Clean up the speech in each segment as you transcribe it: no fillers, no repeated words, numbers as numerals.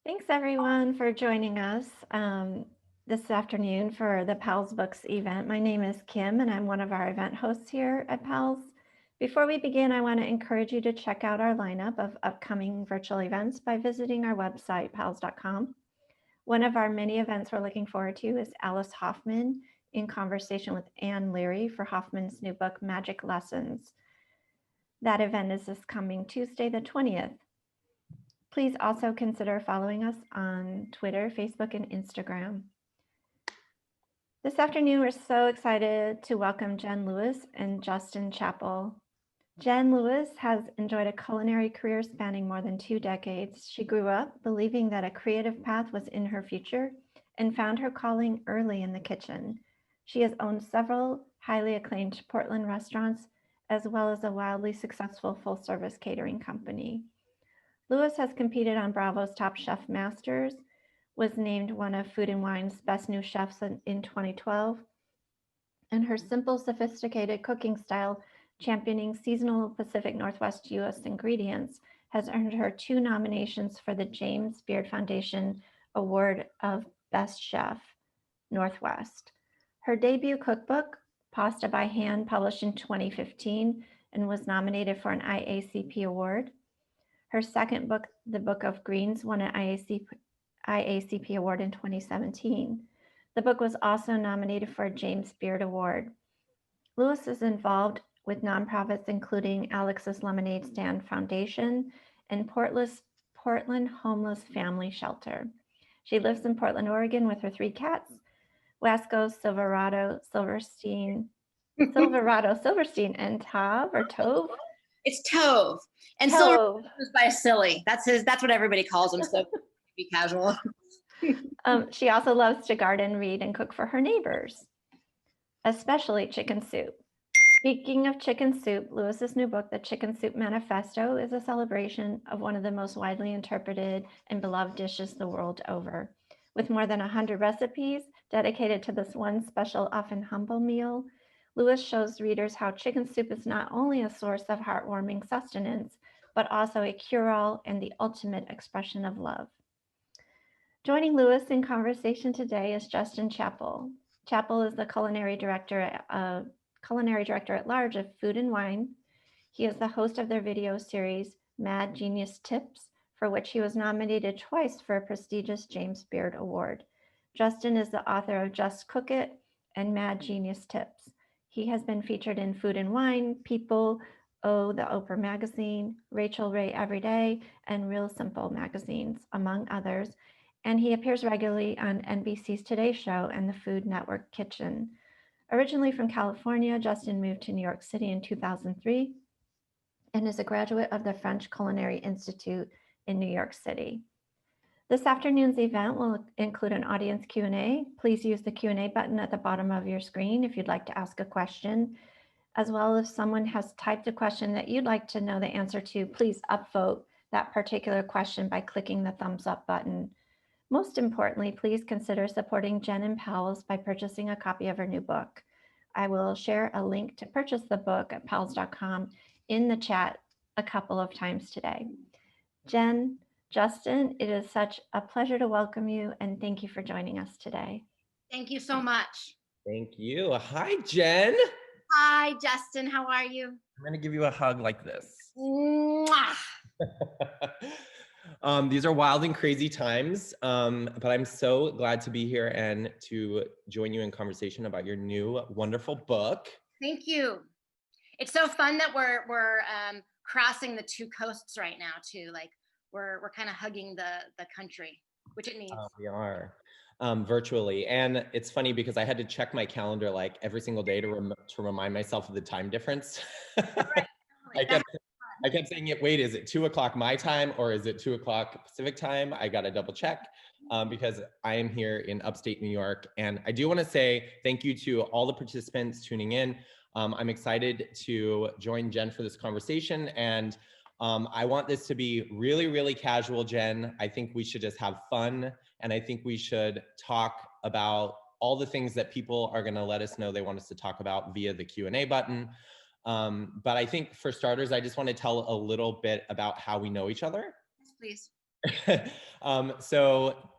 Thanks everyone for joining us this afternoon for the Powell's Books event. My name is Kim and I'm one of our event hosts here at Powell's. Before we begin, I want to encourage you to check out our lineup of upcoming virtual events by visiting our website, powells.com. One of our many events we're looking forward to is Alice Hoffman in conversation with Anne Leary for Hoffman's new book, Magic Lessons. That event is this coming Tuesday, the 20th. Please also consider following us on Twitter, Facebook, and Instagram. This afternoon, we're so excited to welcome Jenn Louis and Justin Chapple. Jenn Louis has enjoyed a culinary career spanning more than 2 decades. She grew up believing that a creative path was in her future and found her calling early in the kitchen. She has owned several highly acclaimed Portland restaurants, as well as a wildly successful full-service catering company. Louis has competed on Bravo's Top Chef Masters, was named one of Food and Wine's best new chefs in 2012, and her simple, sophisticated cooking style, championing seasonal Pacific Northwest U.S. ingredients, has earned her 2 nominations for the James Beard Foundation Award of Best Chef Northwest. Her debut cookbook, Pasta by Hand, published in 2015 and was nominated for an IACP award. Her second book, The Book of Greens, won an IACP award in 2017. The book was also nominated for a James Beard Award. Louis is involved with nonprofits including Alex's Lemonade Stand Foundation and Portland Homeless Family Shelter. She lives in Portland, Oregon with her 3 cats, Wasco, Silverado, Silverstein, and Tove. It's Tove. And Silver is by Silly. That's what everybody calls him, so be casual. She also loves to garden, read, and cook for her neighbors, especially chicken soup. Speaking of chicken soup, Louis's new book, The Chicken Soup Manifesto, is a celebration of one of the most widely interpreted and beloved dishes the world over. With more than 100 recipes dedicated to this one special, often humble meal, Louis shows readers how chicken soup is not only a source of heartwarming sustenance, but also a cure-all and the ultimate expression of love. Joining Louis in conversation today is Justin Chapple. Chapple is the culinary director at large of Food and Wine. He is the host of their video series, Mad Genius Tips, for which he was nominated twice for a prestigious James Beard Award. Justin is the author of Just Cook It and Mad Genius Tips. He has been featured in Food and Wine, People, Oh, the Oprah Magazine, Rachel Ray Everyday, and Real Simple magazines, among others, and he appears regularly on NBC's Today Show and the Food Network Kitchen. Originally from California, Justin moved to New York City in 2003 and is a graduate of the French Culinary Institute in New York City. This afternoon's event will include an audience Q&A. Please use the Q&A button at the bottom of your screen if you'd like to ask a question, as well as if someone has typed a question that you'd like to know the answer to, please upvote that particular question by clicking the thumbs up button. Most importantly, please consider supporting Jenn and Powell's by purchasing a copy of her new book. I will share a link to purchase the book at powells.com in the chat a couple of times today. Jenn, Justin, it is such a pleasure to welcome you, and thank you for joining us today. Thank you so much. Thank you. Hi, Jenn. Hi, Justin. How are you? I'm going to give you a hug like this. Mwah. These are wild and crazy times, but I'm so glad to be here and to join you in conversation about your new wonderful book. Thank you. It's so fun that we're crossing the 2 coasts right now too. Like we're kind of hugging the country, which it needs. We are virtually, and it's funny because I had to check my calendar like every single day to remind myself of the time difference. Right. I kept saying, wait, is it 2 o'clock my time or is it 2 o'clock Pacific time? I got to double check because I am here in upstate New York. And I do want to say thank you to all the participants tuning in. I'm excited to join Jenn for this conversation. And I want this to be really, really casual, Jenn. I think we should just have fun. And I think we should talk about all the things that people are going to let us know they want us to talk about via the Q&A button. But I think for starters, I just want to tell a little bit about how we know each other. Yes, please.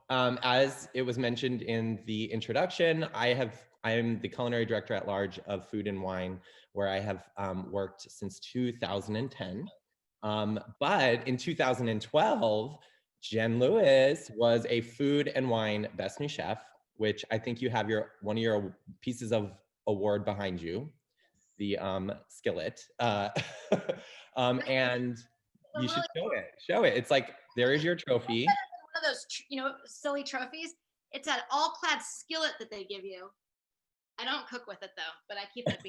As it was mentioned in the introduction, I am the culinary director at large of Food and Wine, where I have worked since 2010. But in 2012, Jenn Louis was a Food and Wine Best New Chef, which I think you have one of your pieces of award behind you, the skillet. And you should show it. Show it. It's like, there is your trophy. One of those, silly trophies. It's an all-clad skillet that they give you. I don't cook with it though, but I keep it.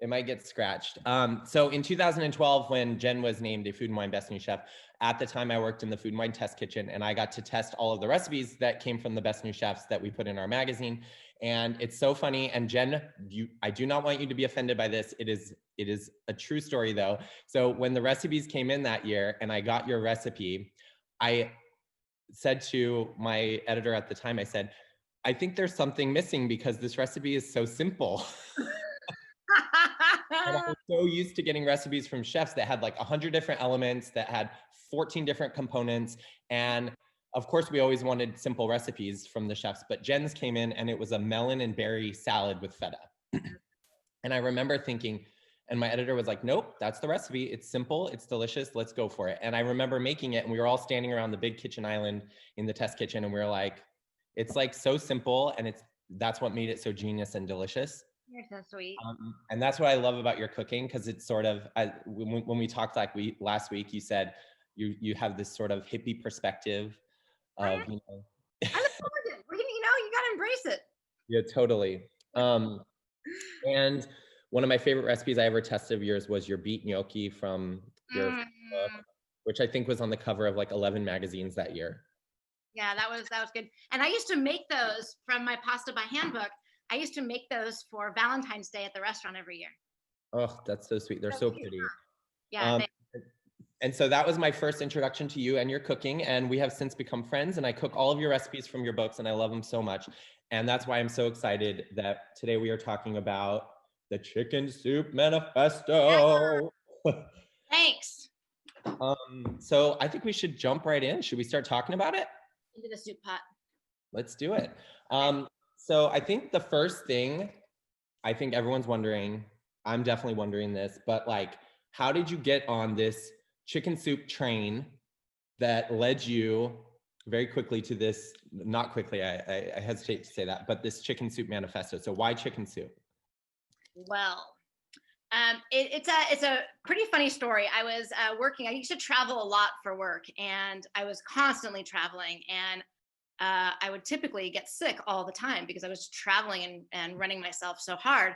It might get scratched. So in 2012, when Jenn was named a Food and Wine Best New Chef, at the time I worked in the Food and Wine Test Kitchen, and I got to test all of the recipes that came from the Best New Chefs that we put in our magazine. And it's so funny. And Jenn, I do not want you to be offended by this. It is a true story though. So when the recipes came in that year and I got your recipe, I said to my editor at the time, I said, I think there's something missing because this recipe is so simple. And I was so used to getting recipes from chefs that had like 100 different elements, that had 14 different components. And of course, we always wanted simple recipes from the chefs, but Jenn's came in and it was a melon and berry salad with feta. And I remember thinking, and my editor was like, nope, that's the recipe. It's simple, it's delicious, let's go for it. And I remember making it, and we were all standing around the big kitchen island in the test kitchen, and we were like, it's like so simple, and that's what made it so genius and delicious. You're so sweet. And that's what I love about your cooking, because it's sort of, when we talked like last week, you said you have this sort of hippie perspective of, I look forward to it. You gotta embrace it. Yeah, totally. And one of my favorite recipes I ever tested of yours was your beet gnocchi from your book, which I think was on the cover of like 11 magazines that year. Yeah, that was good. And I used to make those from my pasta by handbook. I used to make those for Valentine's Day at the restaurant every year. Oh, that's so sweet. They're so pretty. Yeah. And so that was my first introduction to you and your cooking. And we have since become friends, and I cook all of your recipes from your books, and I love them so much. And that's why I'm so excited that today we are talking about the Chicken Soup Manifesto. Thanks. So I think we should jump right in. Should we start talking about it? Into the soup pot. Let's do it. So I think the first thing, I think everyone's wondering, I'm definitely wondering this, but like, how did you get on this chicken soup train that led you very quickly to this, not quickly, I hesitate to say that, but this Chicken Soup Manifesto? So why chicken soup? Well, it's a pretty funny story. I was working, I used to travel a lot for work, and I was constantly traveling, and I would typically get sick all the time because I was traveling and running myself so hard.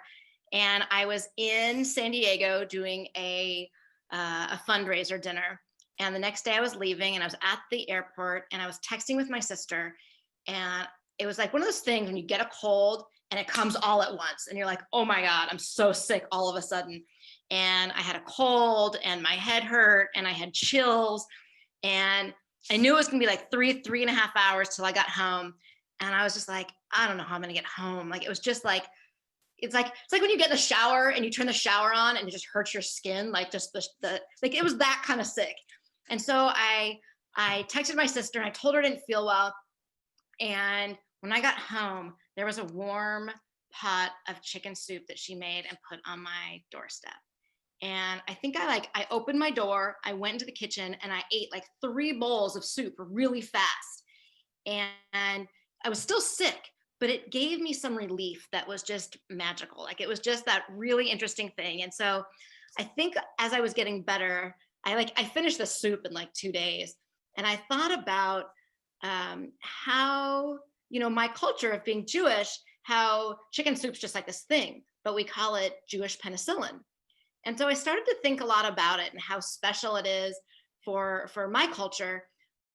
And I was in San Diego doing a fundraiser dinner. And the next day I was leaving, and I was at the airport, and I was texting with my sister. And it was like one of those things when you get a cold and it comes all at once, and you're like, oh my God, I'm so sick all of a sudden. And I had a cold, and my head hurt, and I had chills, and I knew it was gonna be like 3.5 hours till I got home. And I was just like, I don't know how I'm gonna get home. Like, it was just like, it's like when you get in the shower and you turn the shower on and it just hurts your skin, like just the like, it was that kind of sick. And so I texted my sister, and I told her I didn't feel well. And when I got home, there was a warm pot of chicken soup that she made and put on my doorstep. And I think I opened my door, I went into the kitchen, and I ate like 3 bowls of soup really fast. And I was still sick, but it gave me some relief that was just magical. Like, it was just that really interesting thing. And so I think as I was getting better, I finished the soup in like 2 days. And I thought about how, my culture of being Jewish, how chicken soup's just like this thing, but we call it Jewish penicillin. And so I started to think a lot about it and how special it is for my culture,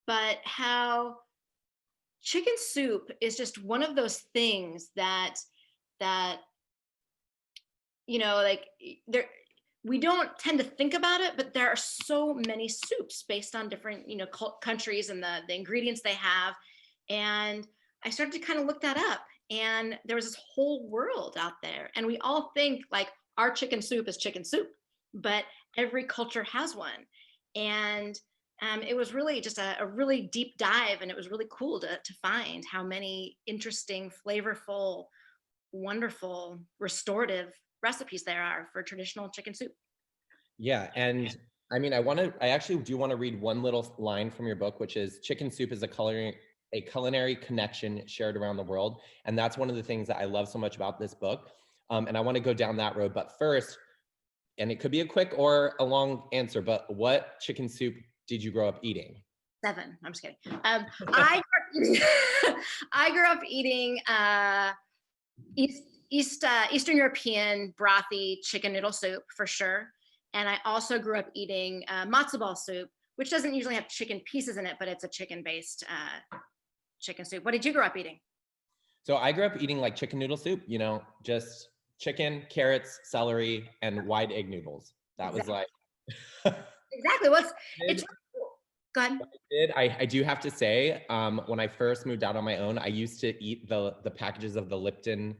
but how chicken soup is just one of those things that we don't tend to think about it, but there are so many soups based on different countries and the ingredients they have. And I started to kind of look that up, and there was this whole world out there, and we all think like our chicken soup is chicken soup, but every culture has one. And it was really just a really deep dive, and it was really cool to find how many interesting, flavorful, wonderful, restorative recipes there are for traditional chicken soup. Yeah, and I mean, I actually do want to read one little line from your book, which is chicken soup is a culinary connection shared around the world. And that's one of the things that I love so much about this book. And I want to go down that road. But first, and it could be a quick or a long answer, but what chicken soup did you grow up eating? 7. I'm just kidding. I grew up eating Eastern European brothy chicken noodle soup for sure. And I also grew up eating matzo ball soup, which doesn't usually have chicken pieces in it, but it's a chicken-based chicken soup. What did you grow up eating? So I grew up eating like chicken noodle soup, just chicken, carrots, celery, and wide egg noodles. That was like. Exactly. It's really cool. Go ahead. I do have to say, when I first moved out on my own, I used to eat the packages of the Lipton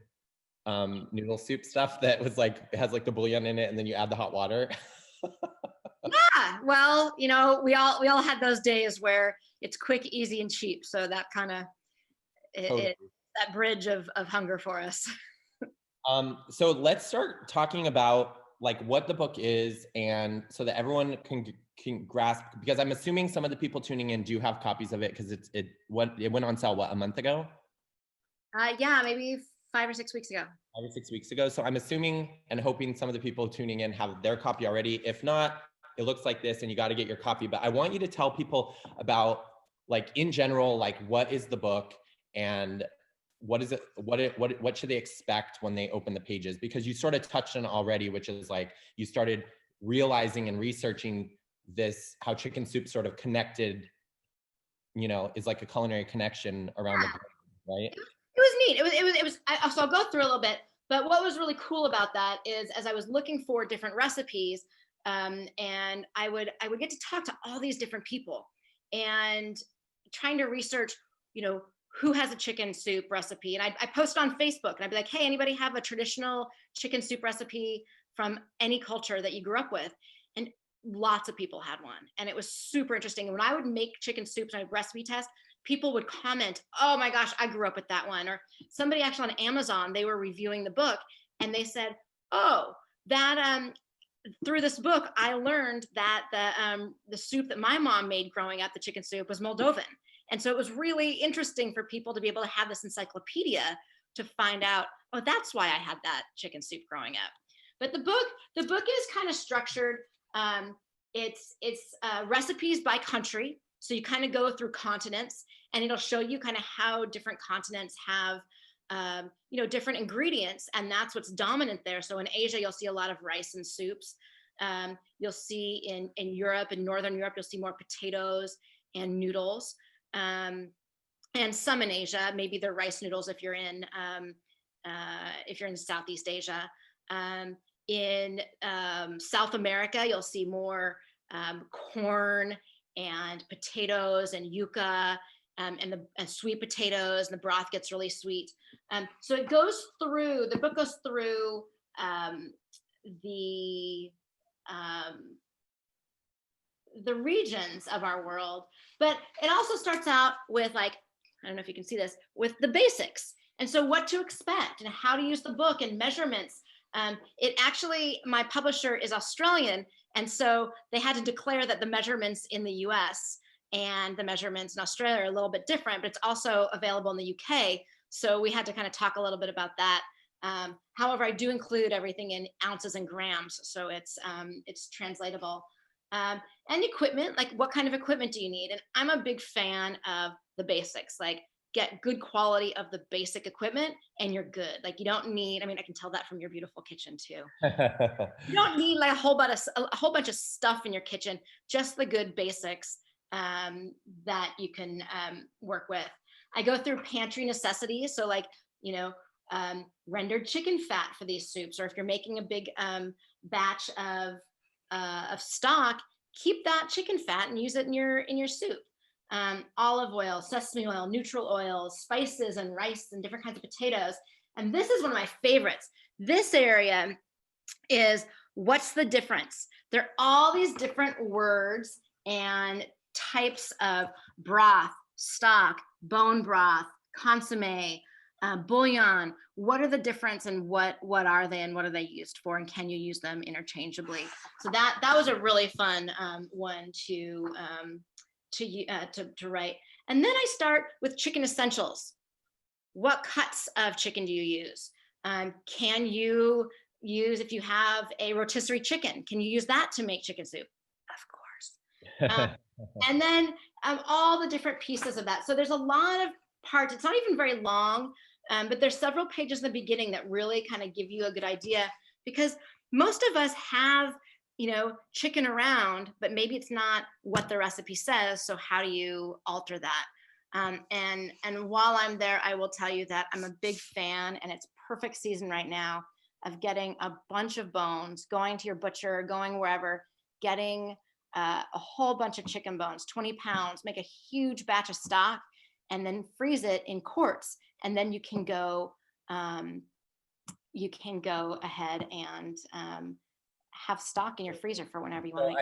noodle soup stuff that was like, it has like the bouillon in it and then you add the hot water. Yeah, well, we all had those days where it's quick, easy, and cheap. So that kind of Totally. that bridge of hunger for us. So let's start talking about like what the book is, and so that everyone can grasp, because I'm assuming some of the people tuning in do have copies of it because it went on sale a month ago? Yeah, maybe 5 or 6 weeks ago. 5 or 6 weeks ago. So I'm assuming and hoping some of the people tuning in have their copy already. If not, it looks like this and you got to get your copy. But I want you to tell people about, like, in general, like, what is the book and what is it, what should they expect when they open the pages? Because you sort of touched on it already, which is like you started realizing and researching this, how chicken soup sort of connected, is like a culinary connection around the globe, right? It was neat. It was. So I'll go through a little bit. But what was really cool about that is, as I was looking for different recipes, and I would get to talk to all these different people and trying to research, who has a chicken soup recipe. And I post on Facebook and I'd be like, hey, anybody have a traditional chicken soup recipe from any culture that you grew up with? And lots of people had one. And it was super interesting. And when I would make chicken soups and I would recipe test, people would comment, oh my gosh, I grew up with that one. Or somebody actually on Amazon, they were reviewing the book and they said, oh, that through this book, I learned that the soup that my mom made growing up, the chicken soup, was Moldovan. And so it was really interesting for people to be able to have this encyclopedia to find out, oh, that's why I had that chicken soup growing up. But the book is kind of structured. It's recipes by country. So you kind of go through continents and it'll show you kind of how different continents have, different ingredients, and that's what's dominant there. So in Asia, you'll see a lot of rice and soups. You'll see in Europe, in Northern Europe, you'll see more potatoes and noodles. And some in Asia, maybe they're rice noodles if you're in Southeast Asia. In South America, you'll see more corn and potatoes and yuca and sweet potatoes, and the broth gets really sweet. So the book goes through the regions of our world, but it also starts out with, like, I don't know if you can see this, with the basics. And so what to expect and how to use the book and measurements. My publisher is Australian, and so they had to declare that the measurements in the US and the measurements in Australia are a little bit different, but it's also available in the UK. So we had to kind of talk a little bit about that. However, I do include everything in ounces and grams, so it's translatable. And equipment, like what kind of equipment do you need? And I'm a big fan of the basics, like get good quality of the basic equipment and you're good. Like you don't need, I can tell that from your beautiful kitchen too. You don't need like a whole bunch of stuff in your kitchen, just the good basics that you can work with. I go through pantry necessities. So like, rendered chicken fat for these soups, or if you're making a big batch of stock, keep that chicken fat and use it in your soup. Olive oil, sesame oil, neutral oils, spices, and rice, and different kinds of potatoes. And this is one of my favorites. This area is what's the difference. There are all these different words and types of broth, stock, bone broth, consomme, bouillon. What are the difference and what are they and what are they used for, and can you use them interchangeably? So that was a really fun one to write. And then I start with chicken essentials. What cuts of chicken do you use? Can you use, if you have a rotisserie chicken, can you use that to make chicken soup? Of course. And then all the different pieces of that. So there's a lot of parts. It's not even very long, but there's several pages in the beginning that really kind of give you a good idea, because most of us have, chicken around, but maybe it's not what the recipe says. So how do you alter that? And while I'm there, I will tell you that I'm a big fan, and it's perfect season right now, of getting a bunch of bones, going to your butcher, going wherever, getting a whole bunch of chicken bones, 20 pounds, make a huge batch of stock, and then freeze it in quarts. And then you can go ahead and have stock in your freezer for whenever you want.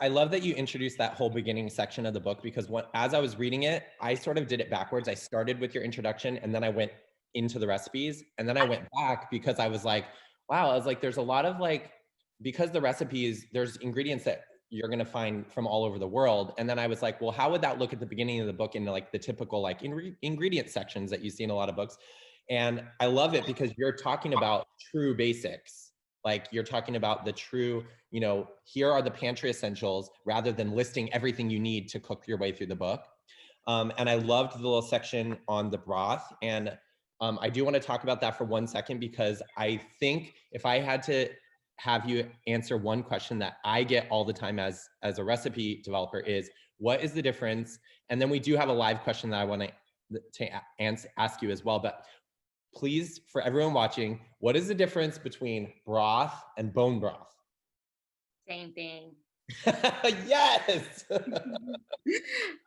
I love that you introduced that whole beginning section of the book, because as I was reading it, I sort of did it backwards. I started with your introduction, and then I went into the recipes, and then I went back, because I was like, wow, I was like, there's a lot of because the recipes, there's ingredients that you're going to find from all over the world. And then I was like, well, how would that look at the beginning of the book in the typical ingredient sections that you see in a lot of books? And I love it because you're talking about true basics. You're talking about the true, here are the pantry essentials, rather than listing everything you need to cook your way through the book. And I loved the little section on the broth. And I do want to talk about that for 1 second, because I think if I had to have you answer one question that I get all the time as a recipe developer is, what is the difference? And then we do have a live question that I want to ask you as well, but please, for everyone watching, what is the difference between broth and bone broth? Same thing. Yes.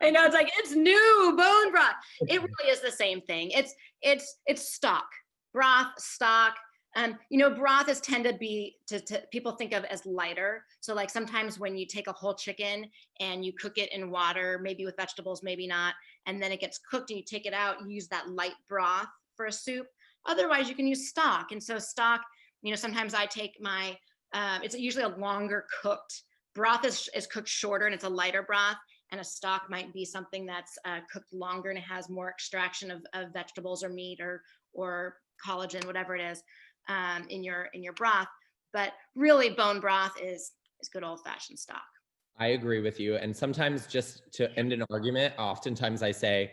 I know, it's new bone broth. It really is the same thing. It's stock, broth, stock. Broth is tend to be to people think of as lighter. So sometimes when you take a whole chicken and you cook it in water, maybe with vegetables, maybe not, and then it gets cooked and you take it out, you use that light broth for a soup. Otherwise, you can use stock. And so stock, sometimes I take my, it's usually a longer cooked broth is cooked shorter, and it's a lighter broth. And a stock might be something that's cooked longer and it has more extraction of vegetables or meat or collagen, whatever it is. In your broth, but really bone broth is good old fashioned stock. I agree with you. And sometimes, just to end an argument, oftentimes I say,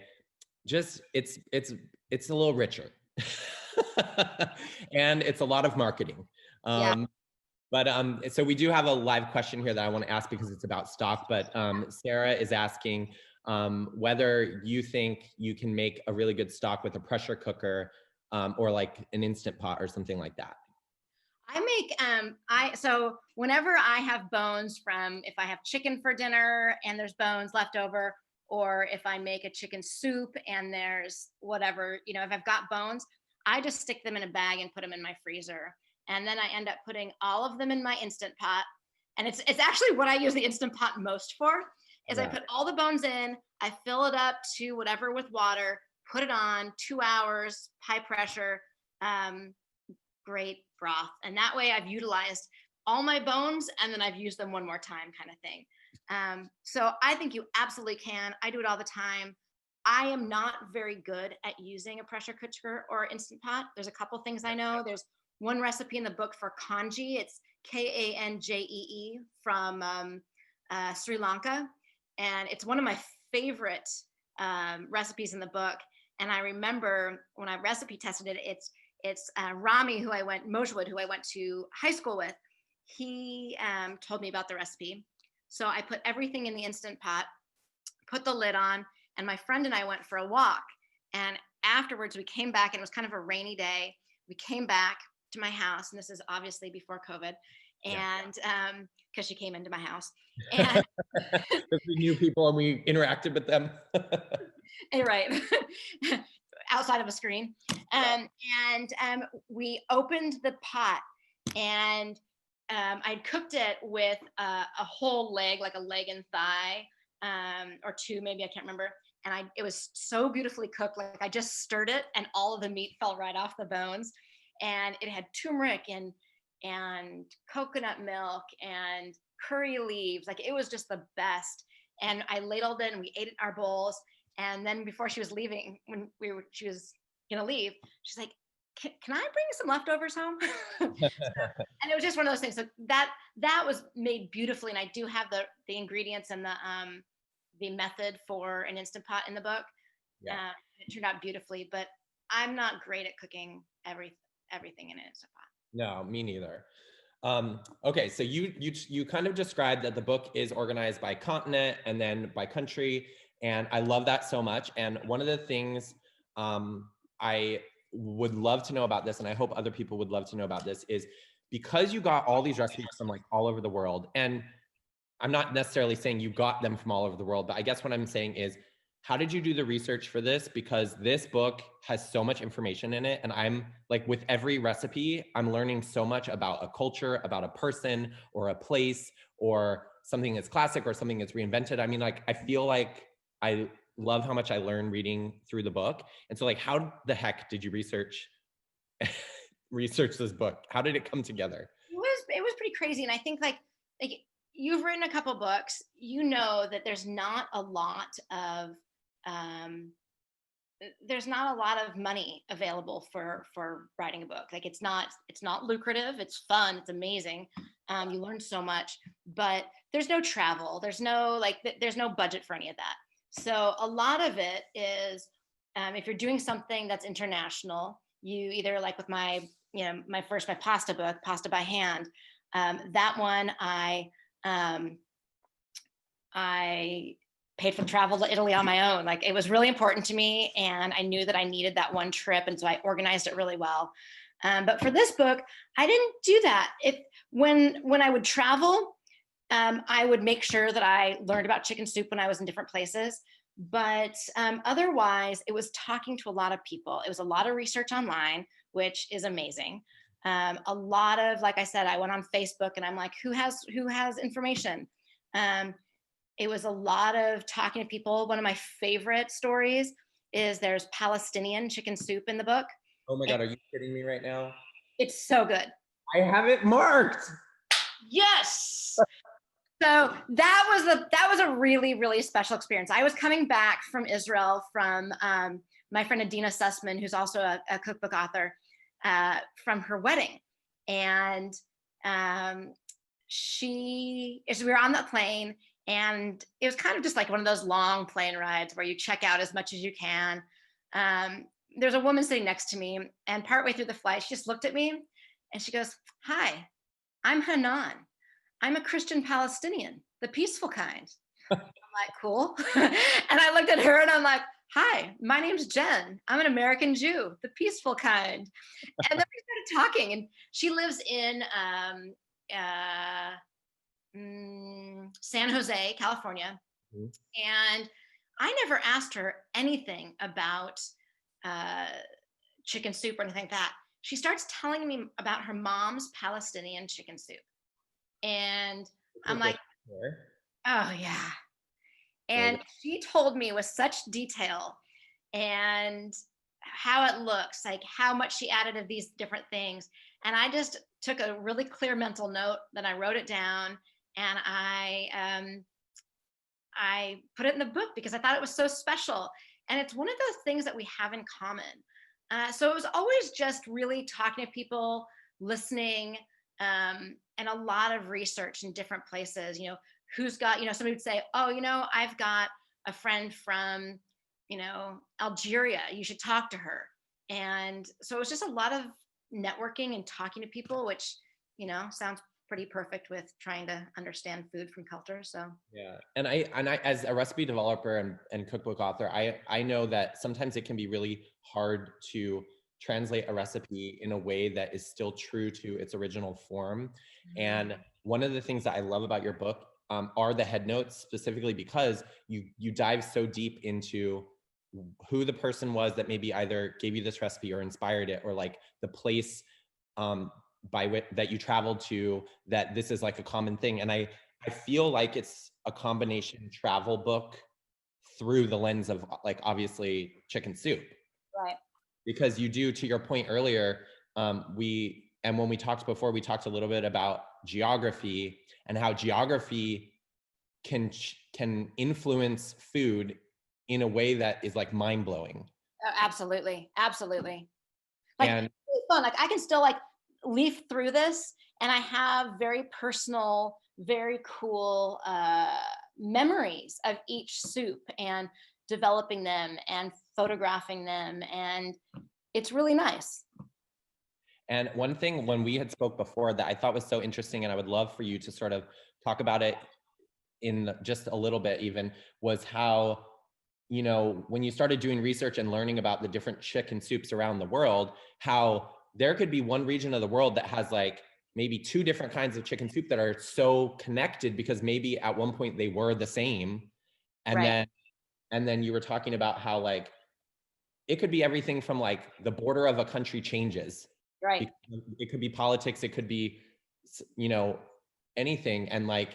it's a little richer, and it's a lot of marketing. But so we do have a live question here that I want to ask, because it's about stock. But Sarah is asking whether you think you can make a really good stock with a pressure cooker, or an Instant Pot or something like that. I make, so whenever I have bones if I have chicken for dinner and there's bones left over, or if I make a chicken soup and there's whatever, if I've got bones, I just stick them in a bag and put them in my freezer. And then I end up putting all of them in my Instant Pot. And it's actually what I use the Instant Pot most for, is I put all the bones in, I fill it up to whatever with water, put it on 2 hours, high pressure, great broth. And that way I've utilized all my bones, and then I've used them one more time, kind of thing. So I think you absolutely can. I do it all the time. I am not very good at using a pressure cooker or Instant Pot. There's a couple things I know. There's one recipe in the book for kanji. It's Kanjee from Sri Lanka. And it's one of my favorite recipes in the book. And I remember when I recipe tested it, it's Rami, Mojwood, who I went to high school with. He told me about the recipe. So I put everything in the Instant Pot, put the lid on, and my friend and I went for a walk. And afterwards we came back, and it was kind of a rainy day. We came back to my house, and this is obviously before COVID. And because she came into my house. And we knew people and we interacted with them. Right. Outside of a screen. And we opened the pot, and I'd cooked it with a whole leg, like a leg and thigh or 2, maybe, I can't remember. And it was so beautifully cooked. Like I just stirred it and all of the meat fell right off the bones. And it had turmeric and coconut milk and curry leaves. Like it was just the best. And I ladled it and we ate it in our bowls. And then before she was leaving, when she was gonna leave, she's like, can I bring some leftovers home? And it was just one of those things. So that was made beautifully. And I do have the ingredients and the method for an Instant Pot in the book. Yeah. It turned out beautifully, but I'm not great at cooking everything in an Instant Pot. No, me neither. Okay, so you kind of described that the book is organized by continent and then by country, and I love that so much. And one of the things I would love to know about this, and I hope other people would love to know about this, is because you got all these recipes from like all over the world, and I'm not necessarily saying you got them from all over the world, but I guess what I'm saying is, how did you do the research for this? Because this book has so much information in it. And I'm like, with every recipe, I'm learning so much about a culture, about a person or a place or something that's classic or something that's reinvented. I mean, like, I feel like I love how much I learn reading through the book. And so like, how the heck did you research this book? How did it come together? It was pretty crazy. And I think like you've written a couple books, you know that there's not a lot of money available for writing a book. Like it's not lucrative. It's fun. It's amazing. You learn so much, but there's no travel. There's no budget for any of that. So a lot of it is, if you're doing something that's international, you either like with my pasta book, Pasta by Hand, that one I paid for travel to Italy on my own. Like it was really important to me, and I knew that I needed that one trip, and so I organized it really well. But for this book, I didn't do that. When I would travel, I would make sure that I learned about chicken soup when I was in different places. But otherwise, it was talking to a lot of people. It was a lot of research online, which is amazing. A lot of, like I said, I went on Facebook and I'm like, who has information? It was a lot of talking to people. One of my favorite stories is there's Palestinian chicken soup in the book. Oh my God, are you kidding me right now? It's so good. I have it marked. Yes. So that was a really, really special experience. I was coming back from Israel from my friend Adina Sussman, who's also a cookbook author, from her wedding. And we were on the plane, and it was kind of just like one of those long plane rides where you check out as much as you can. There's a woman sitting next to me, and partway through the flight, she just looked at me and she goes, "Hi, I'm Hanan. I'm a Christian Palestinian, the peaceful kind." I'm like, cool. And I looked at her and I'm like, "Hi, my name's Jen. I'm an American Jew, the peaceful kind." And then we started talking, and she lives in San Jose, California. Mm-hmm. And I never asked her anything about chicken soup or anything like that. She starts telling me about her mom's Palestinian chicken soup. And I'm like, oh yeah. And she told me with such detail and how it looks, like how much she added of these different things. And I just took a really clear mental note, then I wrote it down, and I put it in the book because I thought it was so special. And it's one of those things that we have in common. So it was always just really talking to people, listening, and a lot of research in different places. Who's got, somebody would say, "Oh, I've got a friend from, Algeria. You should talk to her." And so it was just a lot of networking and talking to people, which, sounds pretty perfect with trying to understand food from culture. So yeah, and I as a recipe developer and cookbook author, I know that sometimes it can be really hard to translate a recipe in a way that is still true to its original form. Mm-hmm. And one of the things that I love about your book are the head notes, specifically because you dive so deep into who the person was that maybe either gave you this recipe or inspired it, or like the place that you traveled to, that this is like a common thing. And I feel like it's a combination travel book through the lens of like obviously chicken soup. Right. Because you do, to your point earlier, when we talked before, we talked a little bit about geography and how geography can influence food in a way that is like mind-blowing. Oh, absolutely. Absolutely. Like, And it's fun. Like I can still like leaf through this and I have very personal, very cool memories of each soup and developing them and photographing them. And it's really nice. And one thing when we had spoke before that I thought was so interesting, and I would love for you to sort of talk about it in just a little bit even, was how, you know, when you started doing research and learning about the different chicken soups around the world, how there could be one region of the world that has like maybe two different kinds of chicken soup that are so connected because maybe at one point they were the same. And Right. then you were talking about how like it could be everything from like the border of a country changes. Right. It could be politics, it could be, you know, anything. And like,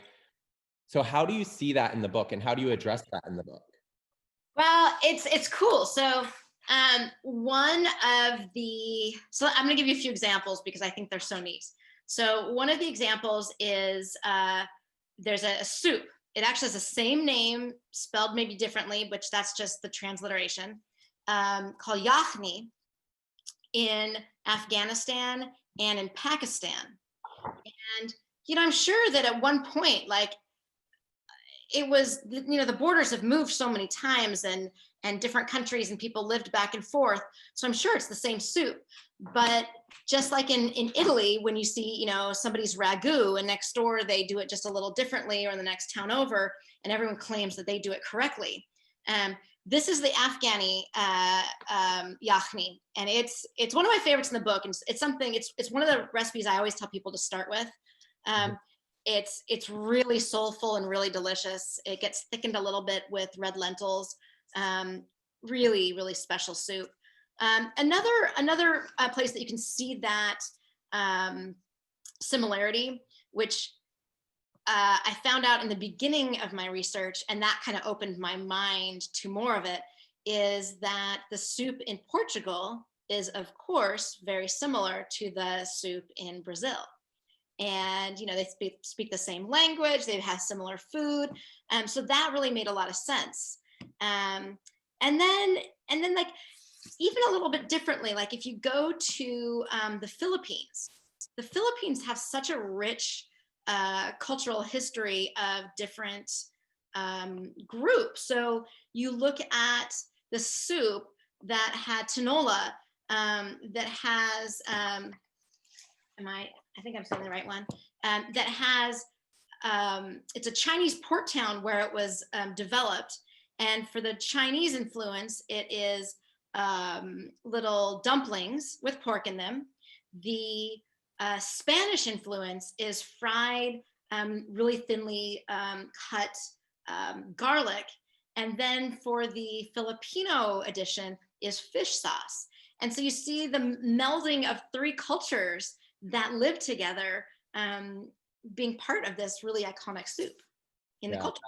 so how do you see that in the book and how do you address that in the book? Well, it's cool. So one of the, so I'm going to give you a few examples because I think they're so neat. So one of the examples is there's a soup. It actually has the same name, spelled maybe differently, which that's just the transliteration, called yakhni in Afghanistan and in Pakistan. And, you know, I'm sure that at one point, like, it was, you know, the borders have moved so many times and different countries and people lived back and forth. So I'm sure it's the same soup. But just like in Italy, when you see, you know, somebody's ragu and next door they do it just a little differently, or in the next town over, and everyone claims that they do it correctly. This is the Afghani yakhni, and it's one of my favorites in the book. And it's something, it's one of the recipes I always tell people to start with. It's really soulful and really delicious. It gets thickened a little bit with red lentils. Really, really special soup. Another place that you can see that similarity, which I found out in the beginning of my research, and that kind of opened my mind to more of it, is that the soup in Portugal is, of course, very similar to the soup in Brazil. And, you know, they speak the same language, they have similar food. So that really made a lot of sense. And then like, even a little bit differently, like if you go to the Philippines have such a rich cultural history of different groups. So you look at the soup that had tinola, that has, I think I'm saying the right one, that has, it's a Chinese port town where it was developed. And for the Chinese influence, it is little dumplings with pork in them. The Spanish influence is fried, really thinly cut garlic. And then for the Filipino edition is fish sauce. And so you see the melding of three cultures that live together, being part of this really iconic soup in the culture.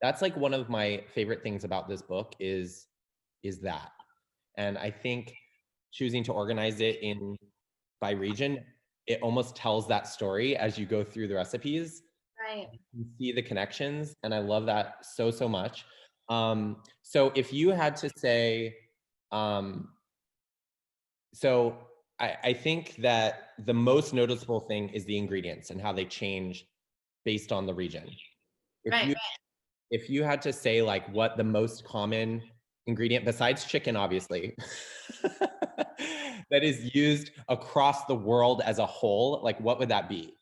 That's like one of my favorite things about this book is that. And I think choosing to organize it by region, it almost tells that story as you go through the recipes. Right. You see the connections, and I love that so much. So if you had to say, so I think that the most noticeable thing is the ingredients and how they change based on the region. If you had to say like what the most common ingredient besides chicken, obviously, that is used across the world as a whole, like what would that be?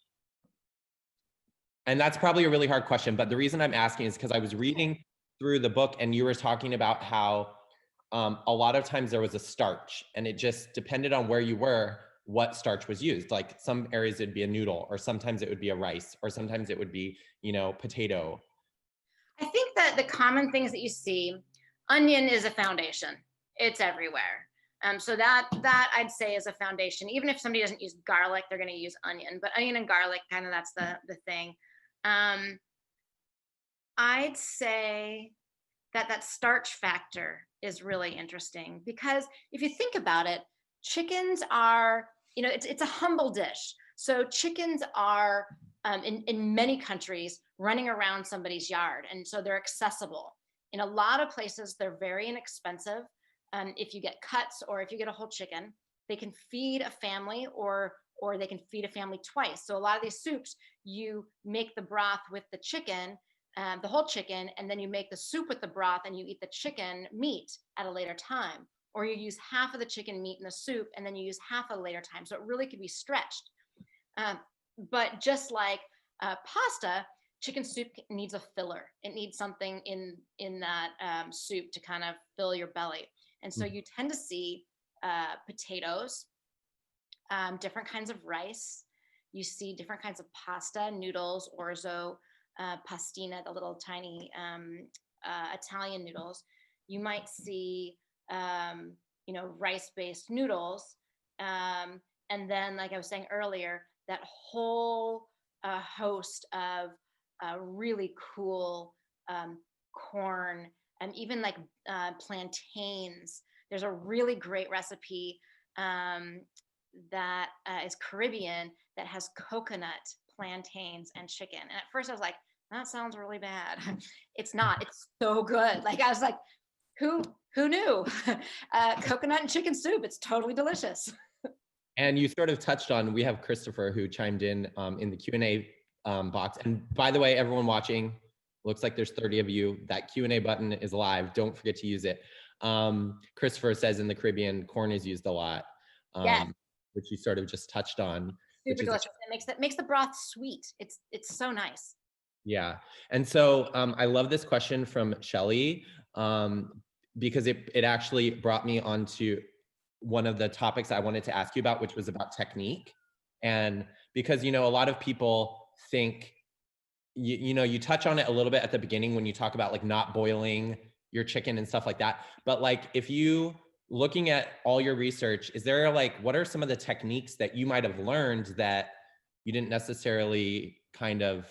And that's probably a really hard question, but the reason I'm asking is because I was reading through the book and you were talking about how a lot of times there was a starch and it just depended on where you were, what starch was used. Like some areas it'd be a noodle, or sometimes it would be a rice, or sometimes it would be, you know, potato. I think that the common things that you see, onion is a foundation. It's everywhere. So that I'd say is a foundation. Even if somebody doesn't use garlic, they're going to use onion. But onion and garlic, kind of that's the thing. I'd say that starch factor is really interesting, because if you think about it, chickens are, it's a humble dish. So chickens are in many countries running around somebody's yard, and so they're accessible. In a lot of places, they're very inexpensive. If you get cuts or if you get a whole chicken, they can feed a family, or they can feed a family twice. So a lot of these soups, you make the broth with the chicken, the whole chicken, and then you make the soup with the broth and you eat the chicken meat at a later time. Or you use half of the chicken meat in the soup and then you use half at a later time. So it really could be stretched. But just like pasta, chicken soup needs a filler. It needs something in that soup to kind of fill your belly. And so you tend to see potatoes, different kinds of rice. You see different kinds of pasta, noodles, orzo, pastina, the little tiny Italian noodles. You might see, rice-based noodles. And then, like I was saying earlier, that whole host of really cool corn, and even like plantains. There's a really great recipe that is Caribbean that has coconut, plantains, and chicken. And at first I was like, that sounds really bad. It's not. It's so good. Like I was like, who knew? Coconut and chicken soup. It's totally delicious. And you sort of touched on, we have Christopher who chimed in the Q&A box. And by the way, everyone watching, looks like there's 30 of you. That Q&A button is live. Don't forget to use it. Christopher says in the Caribbean, corn is used a lot, Yes. which you sort of just touched on. Super delicious. It makes the broth sweet. It's so nice. Yeah. And so I love this question from Shelly because it actually brought me onto one of the topics I wanted to ask you about, which was about technique. And because, a lot of people think, you touch on it a little bit at the beginning when you talk about like not boiling your chicken and stuff like that. But like, if you looking at all your research, is there like, what are some of the techniques that you might have learned that you didn't necessarily kind of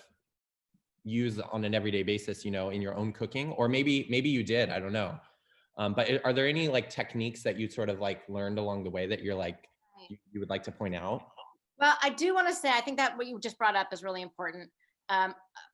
use on an everyday basis, in your own cooking? Or maybe you did, I don't know. But are there any like techniques that you sort of like learned along the way that you're like, you would like to point out? Well, I do want to say, I think that what you just brought up is really important.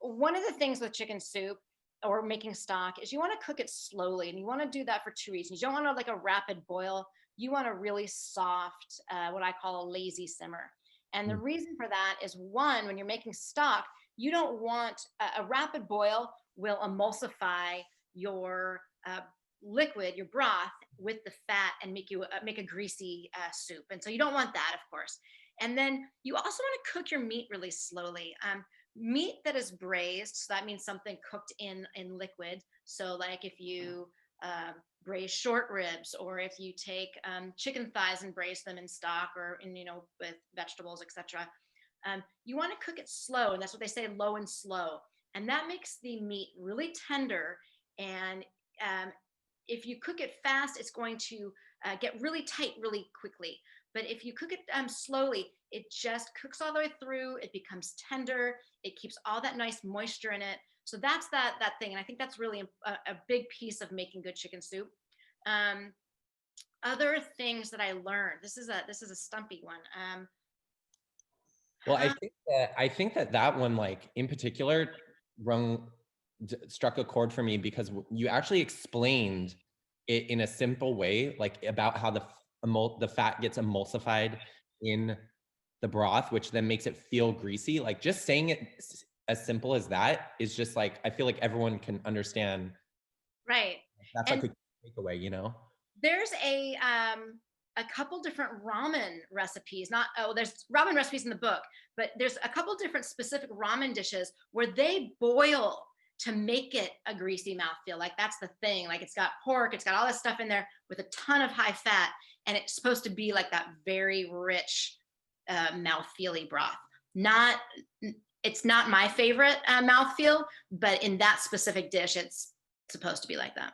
One of the things with chicken soup or making stock is you want to cook it slowly, and you want to do that for two reasons. You don't want to like a rapid boil. You want a really soft, what I call a lazy simmer. And the reason for that is, one, when you're making stock, you don't want a rapid boil will emulsify your liquid, your broth, with the fat and make a greasy soup. And so you don't want that, of course. And then you also want to cook your meat really slowly. Meat that is braised, so that means something cooked in liquid. So like if you braise short ribs, or if you take chicken thighs and braise them in stock or with vegetables, etc. You want to cook it slow, and that's what they say, low and slow. And that makes the meat really tender. And if you cook it fast, it's going to get really tight really quickly. But if you cook it slowly, it just cooks all the way through. It becomes tender. It keeps all that nice moisture in it. So that's that thing. And I think that's really a big piece of making good chicken soup. Other things that I learned. This is a stumpy one. Well, I think that one, like in particular, struck a chord for me, because you actually explained it in a simple way, like about how the fat gets emulsified in the broth, which then makes it feel greasy. Like just saying it as simple as that is just like, I feel like everyone can understand. Right. That's like a takeaway, There's a couple different ramen recipes. There's ramen recipes in the book, but there's a couple different specific ramen dishes where they boil to make it a greasy mouthfeel. Like that's the thing. Like it's got pork, it's got all this stuff in there with a ton of high fat, and it's supposed to be like that very rich mouthfeely broth. It's not my favorite mouthfeel, but in that specific dish, it's supposed to be like that.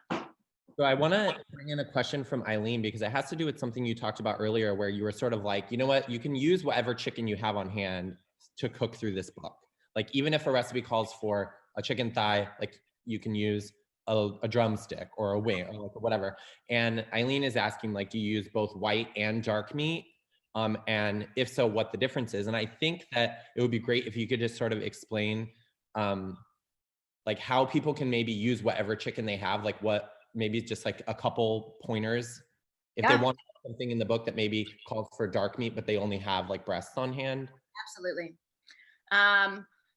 So I want to bring in a question from Eileen, because it has to do with something you talked about earlier, where you were sort of like, you know what, you can use whatever chicken you have on hand to cook through this book. Like even if a recipe calls for a chicken thigh, like you can use a drumstick or a wing or like whatever. And Eileen is asking, like, do you use both white and dark meat? And if so, what the difference is. And I think that it would be great if you could just sort of explain like how people can maybe use whatever chicken they have, like what, maybe just like a couple pointers if they want something in the book that maybe calls for dark meat, but they only have like breasts on hand. Absolutely.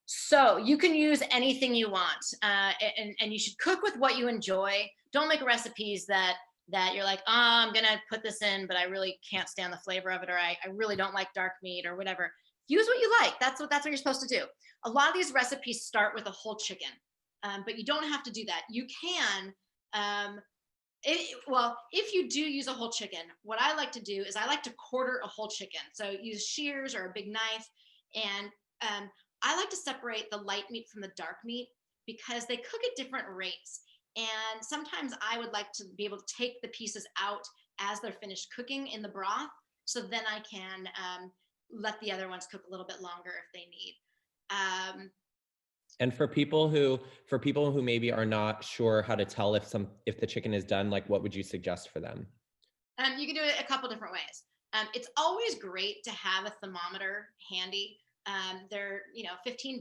So you can use anything you want, and you should cook with what you enjoy. Don't make recipes that you're like, oh, I'm gonna put this in, but I really can't stand the flavor of it, or I really don't like dark meat or whatever. Use what you like. That's what you're supposed to do. A lot of these recipes start with a whole chicken, but you don't have to do that. You can. If you do use a whole chicken, what I like to do is I like to quarter a whole chicken. So use shears or a big knife, and I like to separate the light meat from the dark meat because they cook at different rates. And sometimes I would like to be able to take the pieces out as they're finished cooking in the broth, so then I can let the other ones cook a little bit longer if they need. And for people who maybe are not sure how to tell if the chicken is done, like what would you suggest for them? You can do it a couple different ways. It's always great to have a thermometer handy. They're, $15.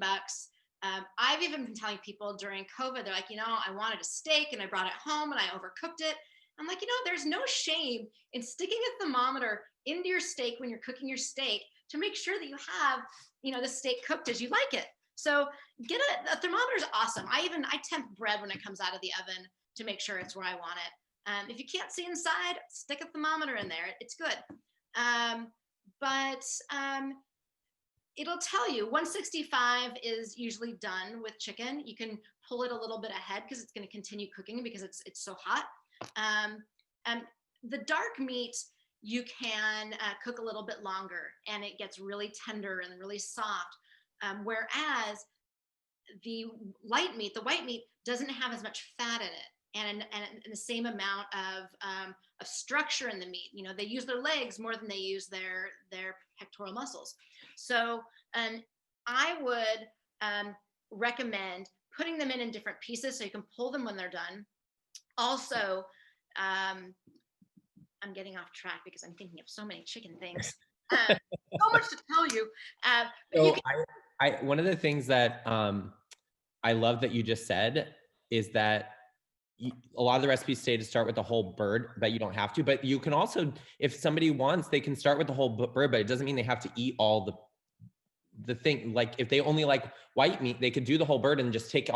I've even been telling people during COVID, they're like, I wanted a steak and I brought it home and I overcooked it. I'm like, there's no shame in sticking a thermometer into your steak when you're cooking your steak to make sure that you have, the steak cooked as you like it. So get a thermometer is awesome. I temp bread when it comes out of the oven to make sure it's where I want it. If you can't see inside, stick a thermometer in there. It's good. But it'll tell you 165 is usually done with chicken. You can pull it a little bit ahead because it's going to continue cooking because it's so hot. The dark meat, you can cook a little bit longer and it gets really tender and really soft. Whereas the white meat doesn't have as much fat in it and the same amount of structure in the meat. They use their legs more than they use their pectoral muscles. So I would recommend putting them in different pieces so you can pull them when they're done. Also, I'm getting off track because I'm thinking of so many chicken things. So much to tell you. One of the things that I love that you just said is that a lot of the recipes say to start with the whole bird, but you don't have to. But you can also, if somebody wants, they can start with the whole bird, but it doesn't mean they have to eat all the thing. Like if they only like white meat, they could do the whole bird and just take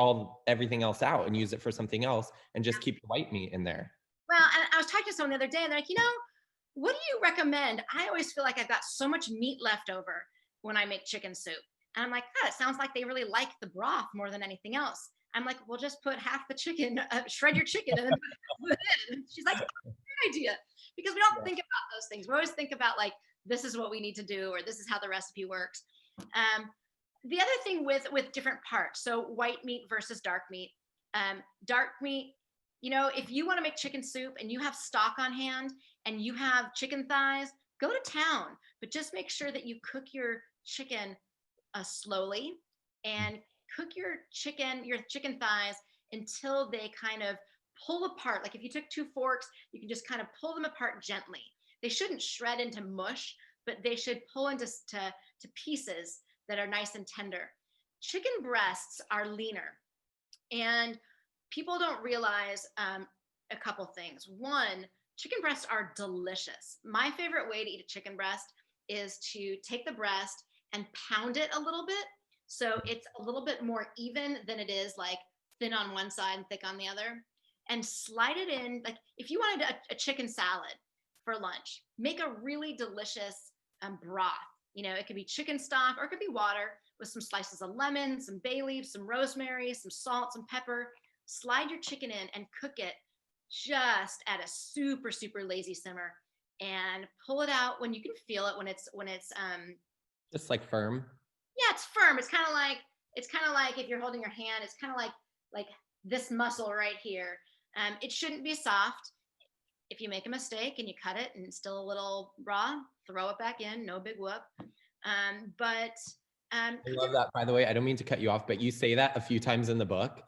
everything else out and use it for something else and just keep the white meat in there. Well, and I was talking to someone the other day and they're like, what do you recommend? I always feel like I've got so much meat left over when I make chicken soup. And I'm like, it sounds like they really like the broth more than anything else. I'm like, well, just put half the chicken, shred your chicken and then put it in. And she's like, good idea. Because we don't think about those things. We always think about like, this is what we need to do, or this is how the recipe works. The other thing with different parts, so white meat versus dark meat. Dark meat, if you want to make chicken soup and you have stock on hand and you have chicken thighs, go to town, but just make sure that you cook your chicken slowly and cook your chicken thighs until they kind of pull apart. Like if you took two forks, you can just kind of pull them apart gently. They shouldn't shred into mush, but they should pull into pieces that are nice and tender. Chicken breasts are leaner, and people don't realize a couple things. One, chicken breasts are delicious. My favorite way to eat a chicken breast is to take the breast and pound it a little bit. So it's a little bit more even than it is like thin on one side and thick on the other. And slide it in, like if you wanted a chicken salad for lunch, make a really delicious broth. It could be chicken stock or it could be water with some slices of lemon, some bay leaves, some rosemary, some salt, some pepper. Slide your chicken in and cook it just at a super, super lazy simmer and pull it out when you can feel it, when it's just like firm. Yeah, it's firm. It's kind of like if you're holding your hand, it's kind of like this muscle right here. It shouldn't be soft. If you make a mistake and you cut it and it's still a little raw, throw it back in, no big whoop. I love that, by the way. I don't mean to cut you off, but you say that a few times in the book.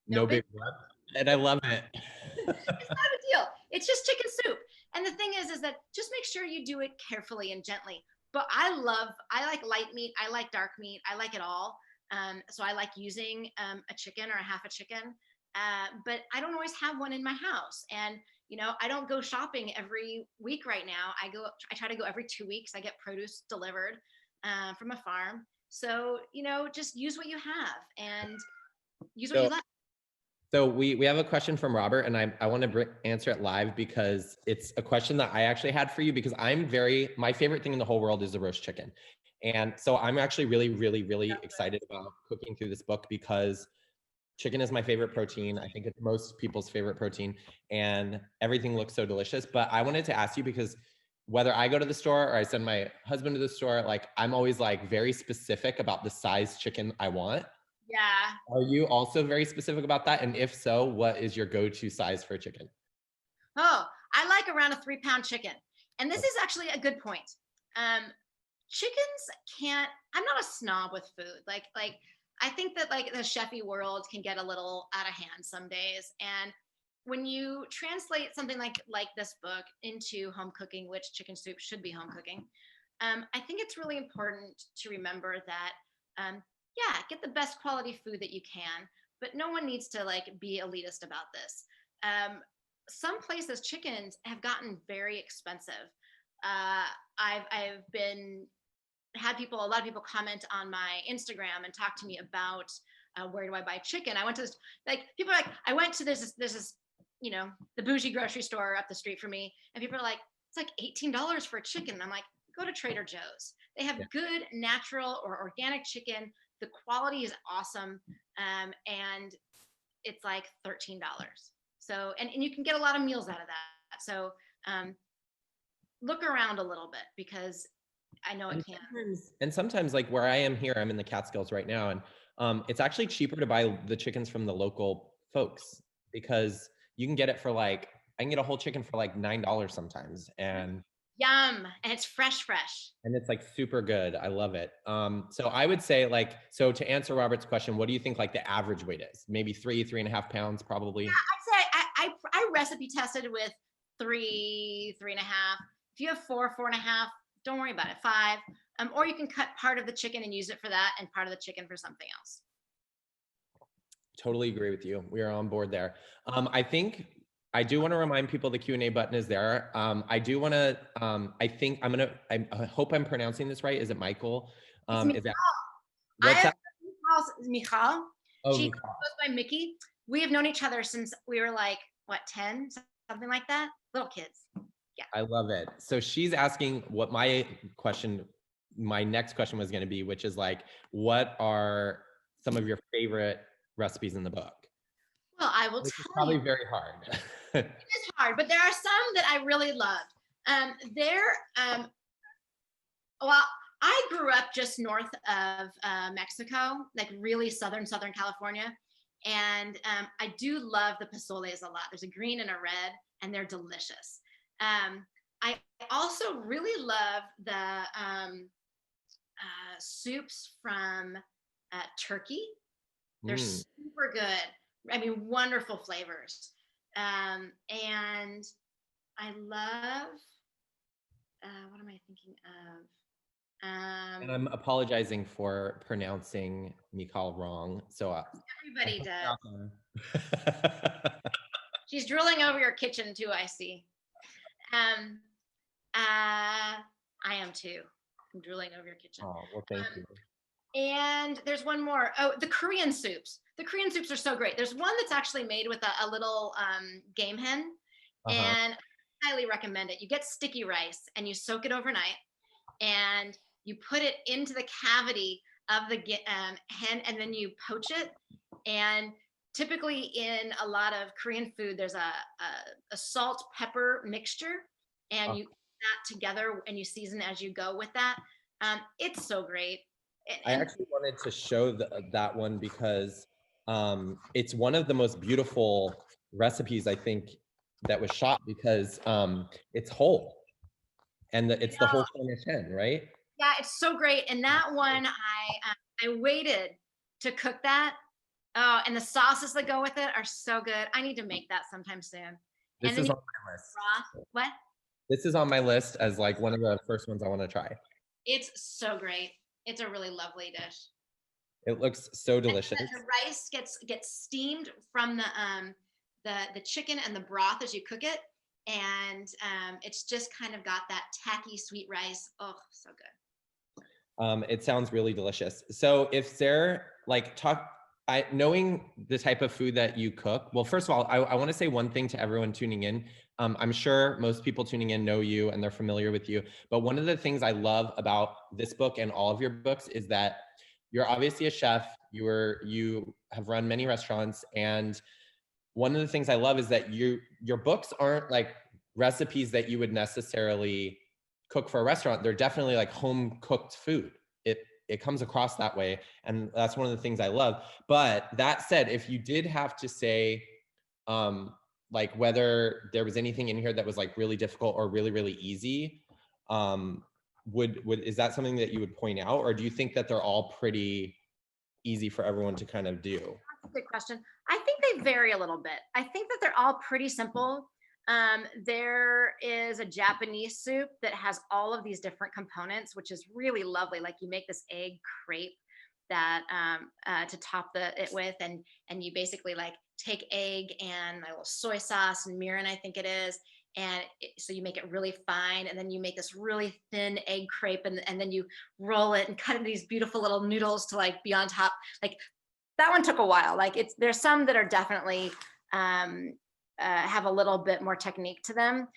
No big what? And I love it. It's not a big deal. It's just chicken soup. And the thing is that just make sure you do it carefully and gently. But I like light meat. I like dark meat. I like it all. So I like using a chicken or a half a chicken. But I don't always have one in my house. And, you know, I don't go shopping every week right now. I try to go every 2 weeks. I get produce delivered from a farm. So, you know, just use what you have and use what you like. So we have a question from Robert, and I want to answer it live because it's a question that I actually had for you, because my favorite thing in the whole world is the roast chicken. And so I'm actually really, really, really excited about cooking through this book because chicken is my favorite protein. I think it's most people's favorite protein, and everything looks so delicious. But I wanted to ask you, because whether I go to the store or I send my husband to the store, like I'm always like very specific about the size chicken I want. Yeah. Are you also very specific about that? And if so, what is your go-to size for chicken? Oh, I like around a 3-pound chicken. And this is actually a good point. Chickens I'm not a snob with food. Like I think that like the chefy world can get a little out of hand some days. And when you translate something like this book into home cooking, which chicken soup should be home cooking, I think it's really important to remember that yeah, get the best quality food that you can, but no one needs to like be elitist about this. Some places chickens have gotten very expensive. I've had a lot of people comment on my Instagram and talk to me about where do I buy chicken. I went to this, like people are like, I went to this, you know, the bougie grocery store up the street from me, and people are like, it's like $18 for a chicken. And I'm like, go to Trader Joe's. They have good natural or organic chicken. The quality is awesome, and it's like $13. So, and you can get a lot of meals out of that. So look around a little bit, because I know it can. Sometimes like where I am here, I'm in the Catskills right now, and it's actually cheaper to buy the chickens from the local folks, because you can get it for like, I can get a whole chicken for like $9 sometimes. And yum. And it's fresh. And it's like super good. I love it. So I would say like, so to answer Robert's question, what do you think like the average weight is? Maybe 3.5 pounds probably? Yeah, I'd say I recipe tested with 3.5. If you have 4.5, don't worry about it, 5. Or you can cut part of the chicken and use it for that and part of the chicken for something else. Totally agree with you. We are on board there. I think I do want to remind people the Q&A button is there. I do want to, I hope I'm pronouncing this right. Is it Michael? Is that, what's that? Michal. Oh, she Michal. goes by Mickey. We have known each other since we were like, what, 10? Something like that? Little kids. Yeah. I love it. So she's asking what my next question was going to be, which is like, what are some of your favorite recipes in the book? Well, I will tell you. Probably very hard. It is hard, but there are some that I really loved. Well, I grew up just north of Mexico, like really southern California. And I do love the pozoles a lot. There's a green and a red, and they're delicious. I also really love the soups from Turkey. They're super good. I mean, wonderful flavors. And I love, what am I thinking of? And I'm apologizing for pronouncing Michal wrong. So everybody does. She's drooling over your kitchen too, I see. I am too. I'm drooling over your kitchen. Oh, well, thank you. And there's one more. Oh, the Korean soups. The Korean soups are so great. There's one that's actually made with a little game hen, and I highly recommend it. You get sticky rice and you soak it overnight, and you put it into the cavity of the hen, and then you poach it. And typically in a lot of Korean food, there's a salt pepper mixture, and you put that together and you season as you go with that. It's so great. I actually wanted to show that one because it's one of the most beautiful recipes I think that was shot, because it's whole, and it's the whole Spanish hen, right? Yeah, it's so great. And that one, I waited to cook that Oh, and the sauces that go with it are so good. I need to make that sometime soon. This And then is you on my list. broth. What? This is on my list as like one of the first ones I want to try. It's so great. It's a really lovely dish. It looks so delicious. The rice gets steamed from the chicken and the broth as you cook it, and it's just kind of got that tacky sweet rice. Oh, so good. It sounds really delicious. So if they're like knowing the type of food that you cook, well, first of all, I want to say one thing to everyone tuning in. I'm sure most people tuning in know you and they're familiar with you. But one of the things I love about this book and all of your books is that you're obviously a chef. You have run many restaurants, and one of the things I love is that your books aren't like recipes that you would necessarily cook for a restaurant. They're definitely like home cooked food. It comes across that way, and that's one of the things I love. But that said, if you did have to say, like whether there was anything in here that was like really difficult or really really easy, is that something that you would point out, or do you think that they're all pretty easy for everyone to kind of do? That's a good question. I think they vary a little bit. I think that they're all pretty simple. There is a Japanese soup that has all of these different components, which is really lovely. Like you make this egg crepe that to top it with, and you basically like take egg and a little soy sauce and mirin, I think it is, and so you make it really fine, and then you make this really thin egg crepe, and then you roll it and cut it these beautiful little noodles to like be on top. Like that one took a while. Like there's some that are definitely have a little bit more technique to them.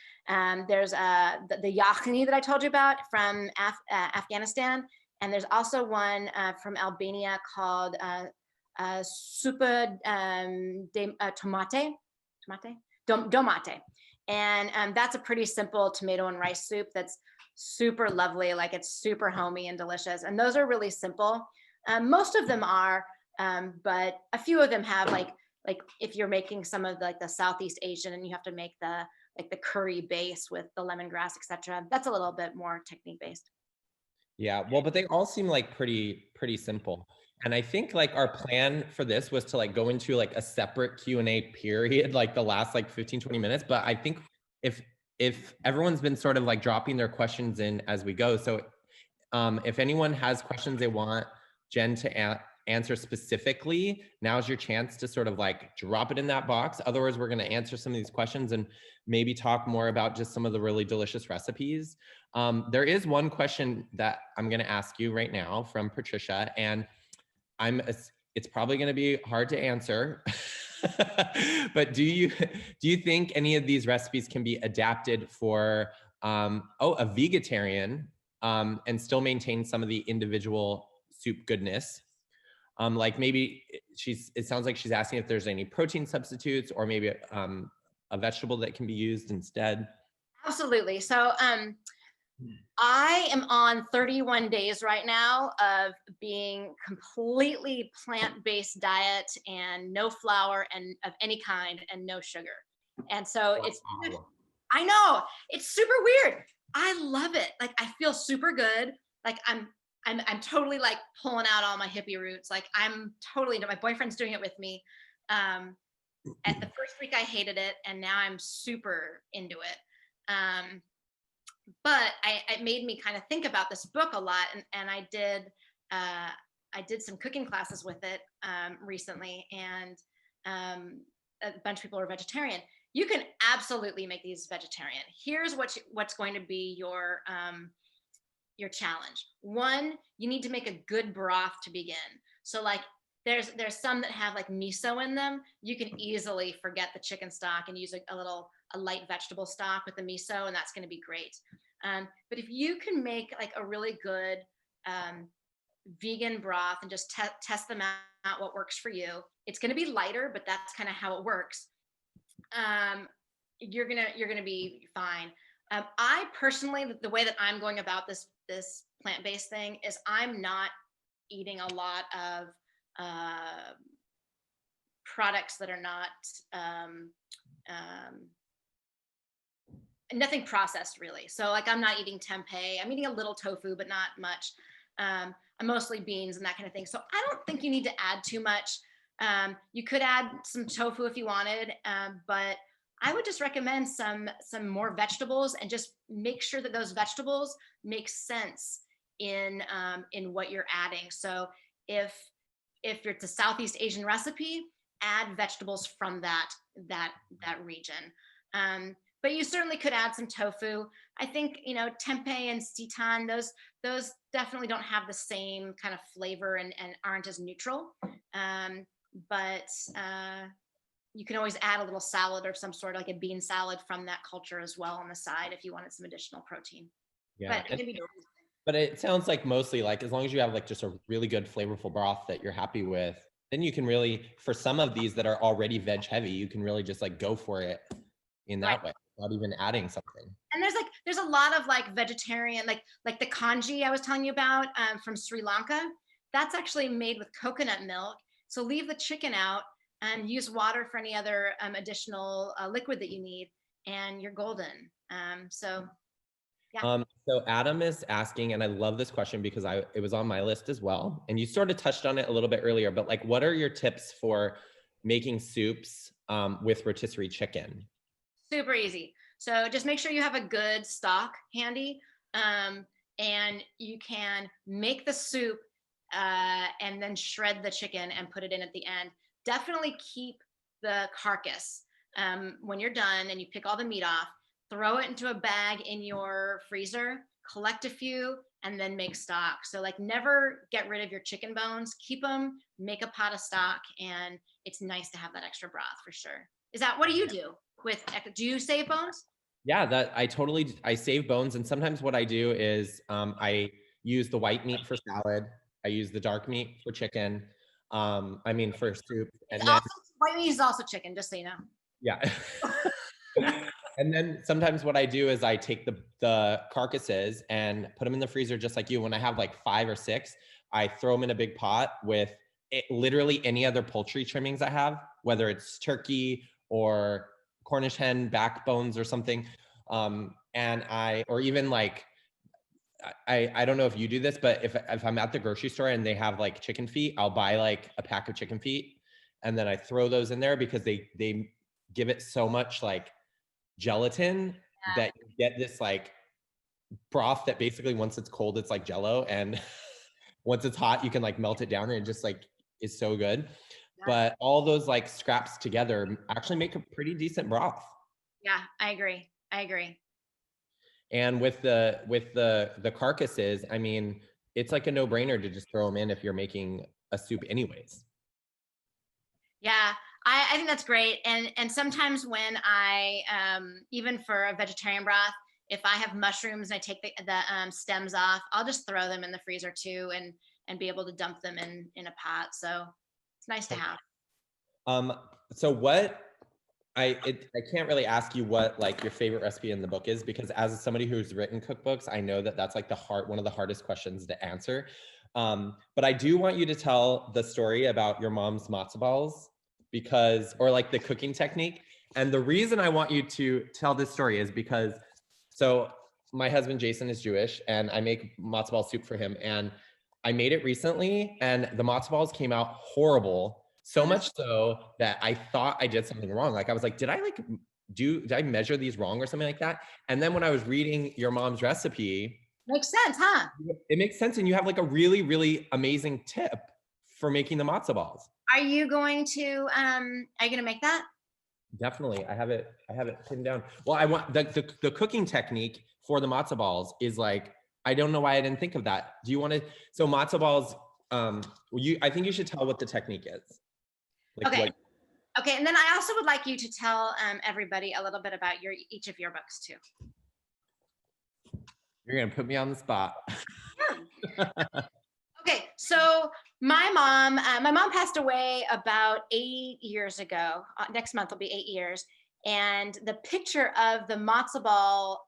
There's the yakhni that I told you about from Afghanistan, and there's also one from Albania called Soupa de Domate, and that's a pretty simple tomato and rice soup that's super lovely. Like it's super homey and delicious, and those are really simple. Most of them are, but a few of them have like if you're making some of the Southeast Asian and you have to make the curry base with the lemongrass, etc. That's a little bit more technique based. Yeah, well, but they all seem like pretty simple. And I think like our plan for this was to like go into like a separate Q&A period, like the last like 15, 20 minutes. But I think if everyone's been sort of like dropping their questions in as we go. So if anyone has questions they want Jenn to answer specifically, now's your chance to sort of like drop it in that box. Otherwise, we're going to answer some of these questions and maybe talk more about just some of the really delicious recipes. There is one question that I'm going to ask you right now from Patricia, and it's probably going to be hard to answer. But do you think any of these recipes can be adapted for a vegetarian and still maintain some of the individual soup goodness? Like maybe it sounds like she's asking if there's any protein substitutes or maybe a vegetable that can be used instead. Absolutely. So I am on 31 days right now of being completely plant-based diet and no flour and of any kind and no sugar. And so I know it's super weird. I love it. Like I feel super good. Like I'm totally like pulling out all my hippie roots. Like I'm totally into my boyfriend's doing it with me. At the first week I hated it, and now I'm super into it. But it made me kind of think about this book a lot, and I did some cooking classes with it recently, and a bunch of people are vegetarian. You can absolutely make these vegetarian. Here's what's going to be your challenge. One, you need to make a good broth to begin. So like there's some that have like miso in them. You can easily forget the chicken stock and use a light vegetable stock with the miso, and that's going to be great. But if you can make like a really good vegan broth and just test them out what works for you, it's going to be lighter, but that's kind of how it works. You're gonna be fine. I personally, the way that I'm going about this plant-based thing is I'm not eating a lot of products that are not nothing processed really. So like I'm not eating tempeh. I'm eating a little tofu, but not much. I'm mostly beans and that kind of thing. So I don't think you need to add too much. You could add some tofu if you wanted, but I would just recommend some more vegetables, and just make sure that those vegetables make sense in what you're adding. So if it's a Southeast Asian recipe, add vegetables from that region. But you certainly could add some tofu. I think, tempeh and seitan, those definitely don't have the same kind of flavor and aren't as neutral. But you can always add a little salad or some sort of like a bean salad from that culture as well on the side if you wanted some additional protein. Yeah. But it can be done. But it sounds like mostly like, as long as you have like just a really good flavorful broth that you're happy with, then you can really, for some of these that are already veg heavy, you can really just like go for it in that way, without even adding something. And there's a lot of like vegetarian, like the congee I was telling you about from Sri Lanka. That's actually made with coconut milk. So leave the chicken out and use water for any other additional liquid that you need, and you're golden. So yeah. So Adam is asking, and I love this question because it was on my list as well. And you sort of touched on it a little bit earlier, but like, what are your tips for making soups with rotisserie chicken? Super easy. So just make sure you have a good stock handy, and you can make the soup and then shred the chicken and put it in at the end. Definitely keep the carcass when you're done and you pick all the meat off. Throw it into a bag in your freezer, collect a few, and then make stock. So like, never get rid of your chicken bones. Keep them, make a pot of stock, and it's nice to have that extra broth for sure. What do you do do you save bones? Yeah, I save bones. And sometimes what I do is I use the white meat for salad. I use the dark meat for chicken. For soup. White meat is also chicken, just so you know. Yeah. And then sometimes what I do is I take the carcasses and put them in the freezer, just like you. When I have like 5 or 6, I throw them in a big pot with literally any other poultry trimmings I have, whether it's turkey or Cornish hen backbones or something. Or even like, I don't know if you do this, but if I'm at the grocery store and they have like chicken feet, I'll buy like a pack of chicken feet, and then I throw those in there because they give it so much like gelatin that you get this like broth that basically, once it's cold, it's like Jello, and once it's hot, you can like melt it down, and it just like is so good. But all those like scraps together actually make a pretty decent broth. Yeah, I agree. And with the carcasses, I mean, it's like a no-brainer to just throw them in if you're making a soup anyways. Yeah, I think that's great. And sometimes when I, even for a vegetarian broth, if I have mushrooms and I take the stems off, I'll just throw them in the freezer too, and be able to dump them in a pot. So it's nice to have. So I can't really ask you what like your favorite recipe in the book is, because as somebody who's written cookbooks, I know that that's like one of the hardest questions to answer. But I do want you to tell the story about your mom's matzo balls, or like the cooking technique. And the reason I want you to tell this story is because, so my husband Jason is Jewish, and I make matzo ball soup for him, and I made it recently, and the matzo balls came out horrible. So much so that I thought I did something wrong. Like I was like, did I measure these wrong or something like that? And then when I was reading your mom's recipe, makes sense, huh? It makes sense. And you have like a really, really amazing tip for making the matzo balls. Are you going to make that? Definitely. I have it pinned down. Well, I want the cooking technique for the matzo balls is like, I don't know why I didn't think of that. Do you want to, so matzo balls, I think you should tell what the technique is. Okay. Okay. And then I also would like you to tell everybody a little bit about each of your books too. You're going to put me on the spot. Okay. So my mom passed away about 8 years ago. Next month will be 8 years. And the picture of the matzo ball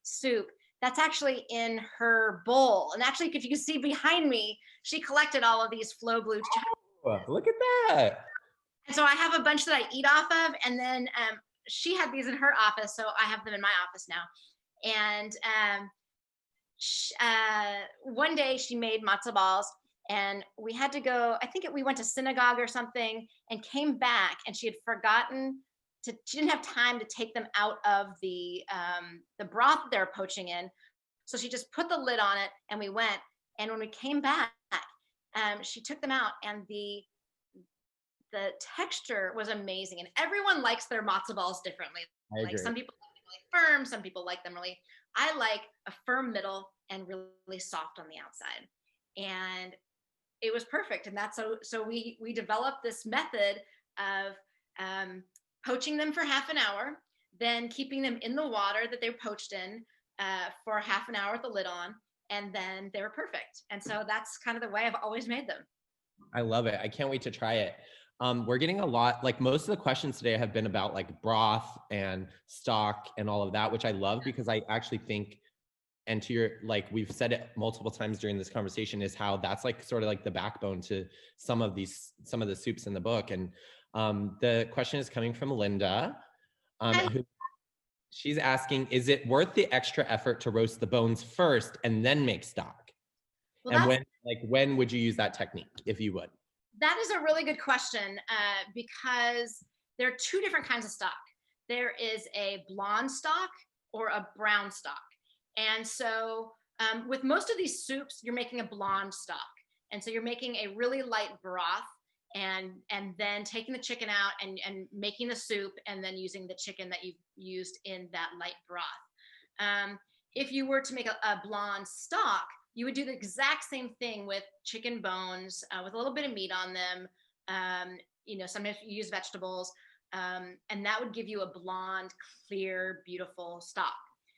soup, that's actually in her bowl. And actually, if you can see behind me, she collected all of these Flow Blue. Oh, look at that. And so I have a bunch that I eat off of. And then she had these in her office. So I have them in my office now. And one day she made matzo balls. And we had to go, I think we went to synagogue or something, and came back, and she had forgotten she didn't have time to take them out of the broth that they were poaching in. So she just put the lid on it, and we went. And when we came back, she took them out, and the texture was amazing. And everyone likes their matzo balls differently. I Like, agree. some people like them really firm, some people like them really. I like a firm middle and really soft on the outside. And it was perfect. And that's so we developed this method of poaching them for half an hour, then keeping them in the water that they were poached in for half an hour with the lid on, and then they were perfect. And so that's kind of the way I've always made them. I love it. I can't wait to try it. We're getting a lot, like most of the questions today have been about like broth and stock and all of that, which I love, because I actually think, and to your, like we've said it multiple times during this conversation, is how that's like sort of like the backbone to some of the soups in the book. And the question is coming from Linda. Who, she's asking, is it worth the extra effort to roast the bones first and then make stock? Well, and when would you use that technique, if you would? That is a really good question, because there are two different kinds of stock. There is a blonde stock or a brown stock. And so with most of these soups, you're making a blonde stock. And so you're making a really light broth, and then taking the chicken out and making the soup, and then using the chicken that you've used in that light broth. If you were to make a blonde stock, you would do the exact same thing with chicken bones, with a little bit of meat on them. Sometimes you use vegetables, and that would give you a blonde, clear, beautiful stock.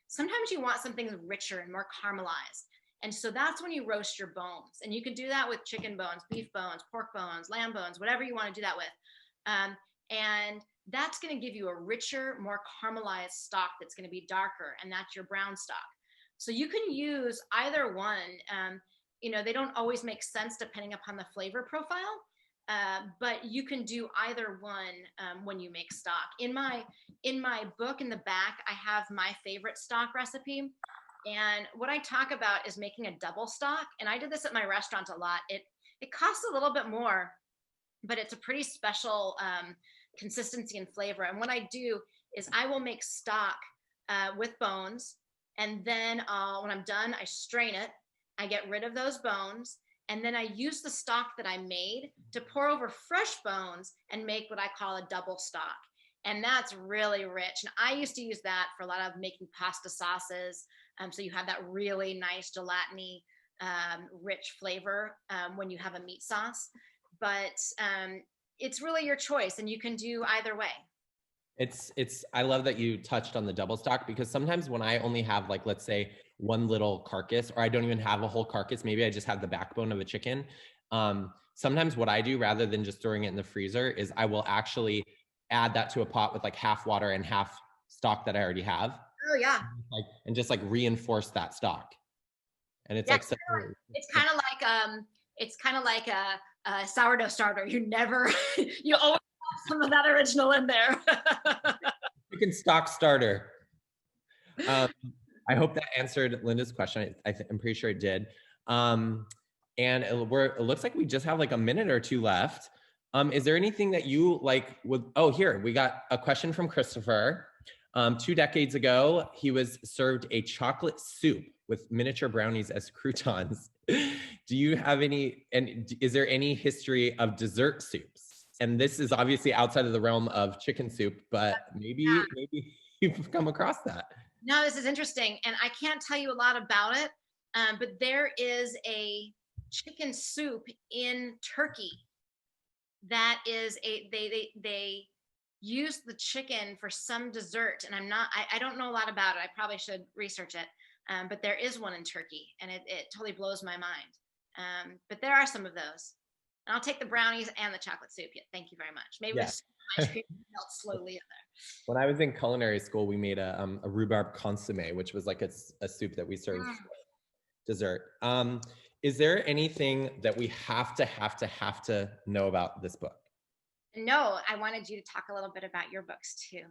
Sometimes you want something richer and more caramelized. And so that's when you roast your bones. And you can do that with chicken bones, beef bones, pork bones, lamb bones, whatever you want to do that with. And that's going to give you a richer, more caramelized stock that's going to be darker, and that's your brown stock. So you can use either one. They don't always make sense depending upon the flavor profile, but you can do either one when you make stock. In my book, in the back, I have my favorite stock recipe. And what I talk about is making a double stock. And I did this at my restaurant a lot. It costs a little bit more, but it's a pretty special consistency and flavor. And what I do is I will make stock with bones. And then when I'm done, I strain it. I get rid of those bones. And then I use the stock that I made to pour over fresh bones and make what I call a double stock. And that's really rich. And I used to use that for a lot of making pasta sauces. So you have that really nice gelatiny, rich flavor when you have a meat sauce. But it's really your choice, and you can do either way. I love that you touched on the double stock, because sometimes when I only have, like, let's say one little carcass, or I don't even have a whole carcass, maybe I just have the backbone of a chicken. Sometimes what I do, rather than just throwing it in the freezer, is I will actually add that to a pot with like half water and half stock that I already have. Oh yeah. And just like reinforce that stock. And it's it's kind of like a sourdough starter. You always have some of that original in there. Chicken stock starter. I hope that answered Linda's question. I'm pretty sure it did. And it looks like we just have like a minute or two left. Is there anything that you like here, we got a question from Christopher. 2 decades ago, he was served a chocolate soup with miniature brownies as croutons. Do you have any, and is there any history of dessert soups? And this is obviously outside of the realm of chicken soup, but maybe you've come across that. No, this is interesting. And I can't tell you a lot about it, but there is a chicken soup in Turkey that is they use the chicken for some dessert. And I don't know a lot about it. I probably should research it. But there is one in Turkey, and it totally blows my mind. But there are some of those. And I'll take the brownies and the chocolate soup. Yeah, thank you very much. Maybe with ice cream melt slowly in there. When I was in culinary school, we made a rhubarb consomme, which was like a soup that we served for dessert. Is there anything that we have to know about this book? No, I wanted you to talk a little bit about your books too.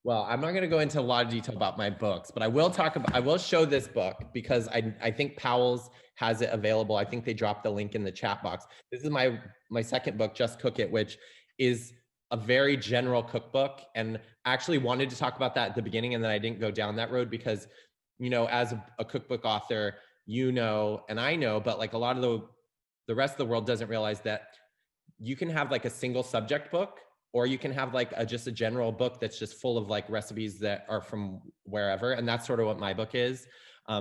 Well, I'm not going to go into a lot of detail about my books, but I will show this book because I think Powell's has it available. I think they dropped the link in the chat box. This is my second book, Just Cook It, which is a very general cookbook. And I actually wanted to talk about that at the beginning, and then I didn't go down that road because, as a cookbook author, and I know, but like a lot of the rest of the world doesn't realize that you can have like a single subject book, or you can have like just a general book that's just full of like recipes that are from wherever. And that's sort of what my book is,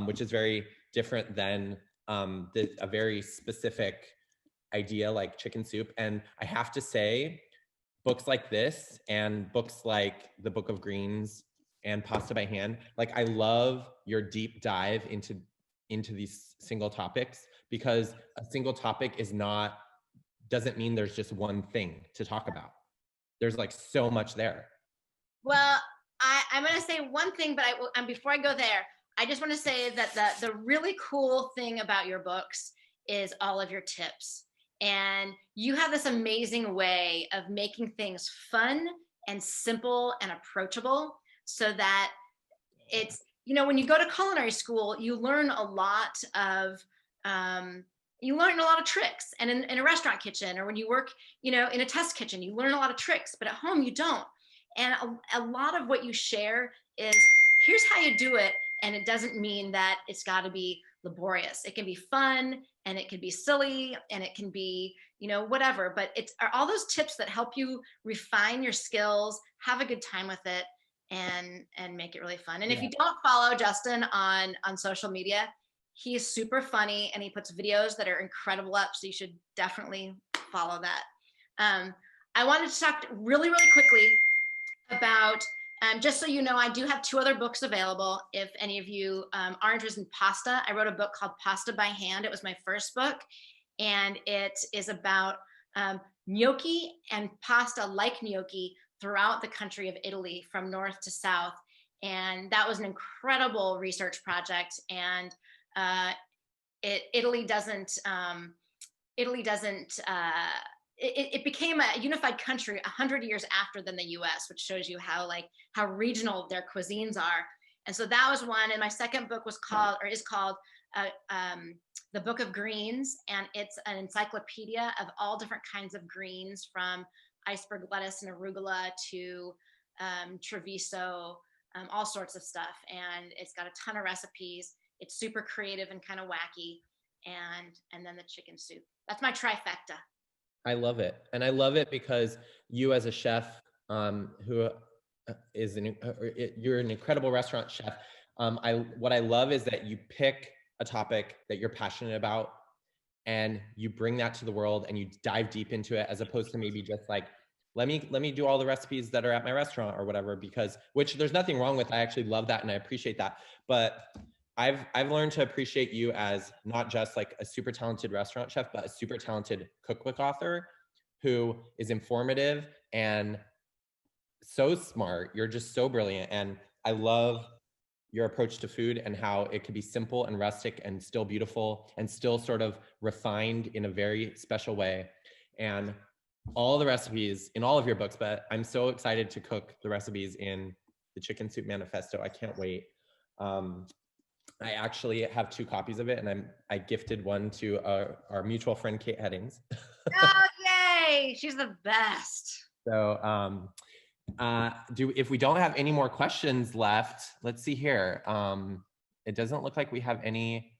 which is very different than a very specific idea like chicken soup. And I have to say, books like this and books like The Book of Greens and Pasta by Hand, like I love your deep dive into these single topics, because a single topic doesn't mean there's just one thing to talk about. There's like so much there. Well, I'm going to say one thing, but and before I go there, I just want to say that the really cool thing about your books is all of your tips. And you have this amazing way of making things fun and simple and approachable, so that it's, when you go to culinary school, you learn a lot of tricks, and in a restaurant kitchen, or when you work, in a test kitchen, you learn a lot of tricks, but at home you don't. And a lot of what you share is, here's how you do it. And it doesn't mean that it's got to be laborious. It can be fun, and it can be silly, and it can be, whatever, but it's all those tips that help you refine your skills, have a good time with it, and make it really fun. And if you don't follow Justin on social media, he is super funny, and he puts videos that are incredible up. So you should definitely follow that. I wanted to talk really, really quickly about, just so you know, I do have 2 other books available. If any of you are interested in pasta, I wrote a book called Pasta by Hand. It was my first book. And it is about gnocchi and pasta like gnocchi throughout the country of Italy, from north to south. And that was an incredible research project. And Italy became a unified country 100 years after than the US, which shows you how regional their cuisines are. And so that was one. And my second book is called The Book of Greens. And it's an encyclopedia of all different kinds of greens, from iceberg lettuce and arugula to Treviso, all sorts of stuff. And it's got a ton of recipes. It's super creative and kind of wacky. And then the chicken soup. That's my trifecta. I love it. And I love it because you, as a chef, who is you're an incredible restaurant chef. What I love is that you pick a topic that you're passionate about, and you bring that to the world, and you dive deep into it, as opposed to maybe just like, let me do all the recipes that are at my restaurant or whatever, which there's nothing wrong with. I actually love that, and I appreciate that. But I've learned to appreciate you as not just like a super talented restaurant chef, but a super talented cookbook author who is informative and so smart. You're just so brilliant. And I love your approach to food, and how it could be simple and rustic and still beautiful and still sort of refined in a very special way. And all the recipes in all of your books, but I'm so excited to cook the recipes in the Chicken Soup Manifesto. I can't wait. I actually have 2 copies of it, and I gifted one to our mutual friend, Kate Headings. Oh, yay! She's the best. So if we don't have any more questions left, let's see here. It doesn't look like we have any.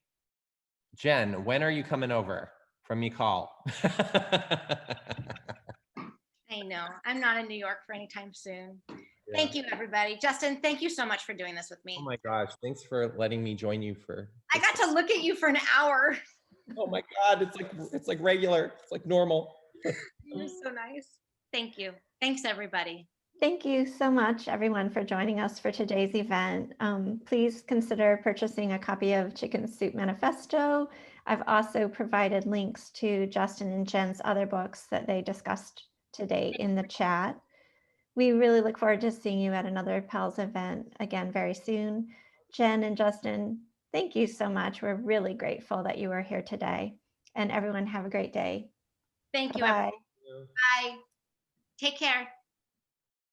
Jen, when are you coming over from me call? I know. I'm not in New York for any time soon. Yeah. Thank you, everybody. Justin, thank you so much for doing this with me. Oh my gosh. Thanks for letting me join you for. I got to look at you for an hour. Oh my God. It's like regular. It's like normal. You're so nice. Thank you. Thanks, everybody. Thank you so much, everyone, for joining us for today's event. Please consider purchasing a copy of Chicken Soup Manifesto. I've also provided links to Justin and Jen's other books that they discussed today in the chat. We really look forward to seeing you at another Powell's event again very soon. Jenn and Justin, thank you so much. We're really grateful that you were here today. And everyone, have a great day. Thank you. Bye. Bye. Take care.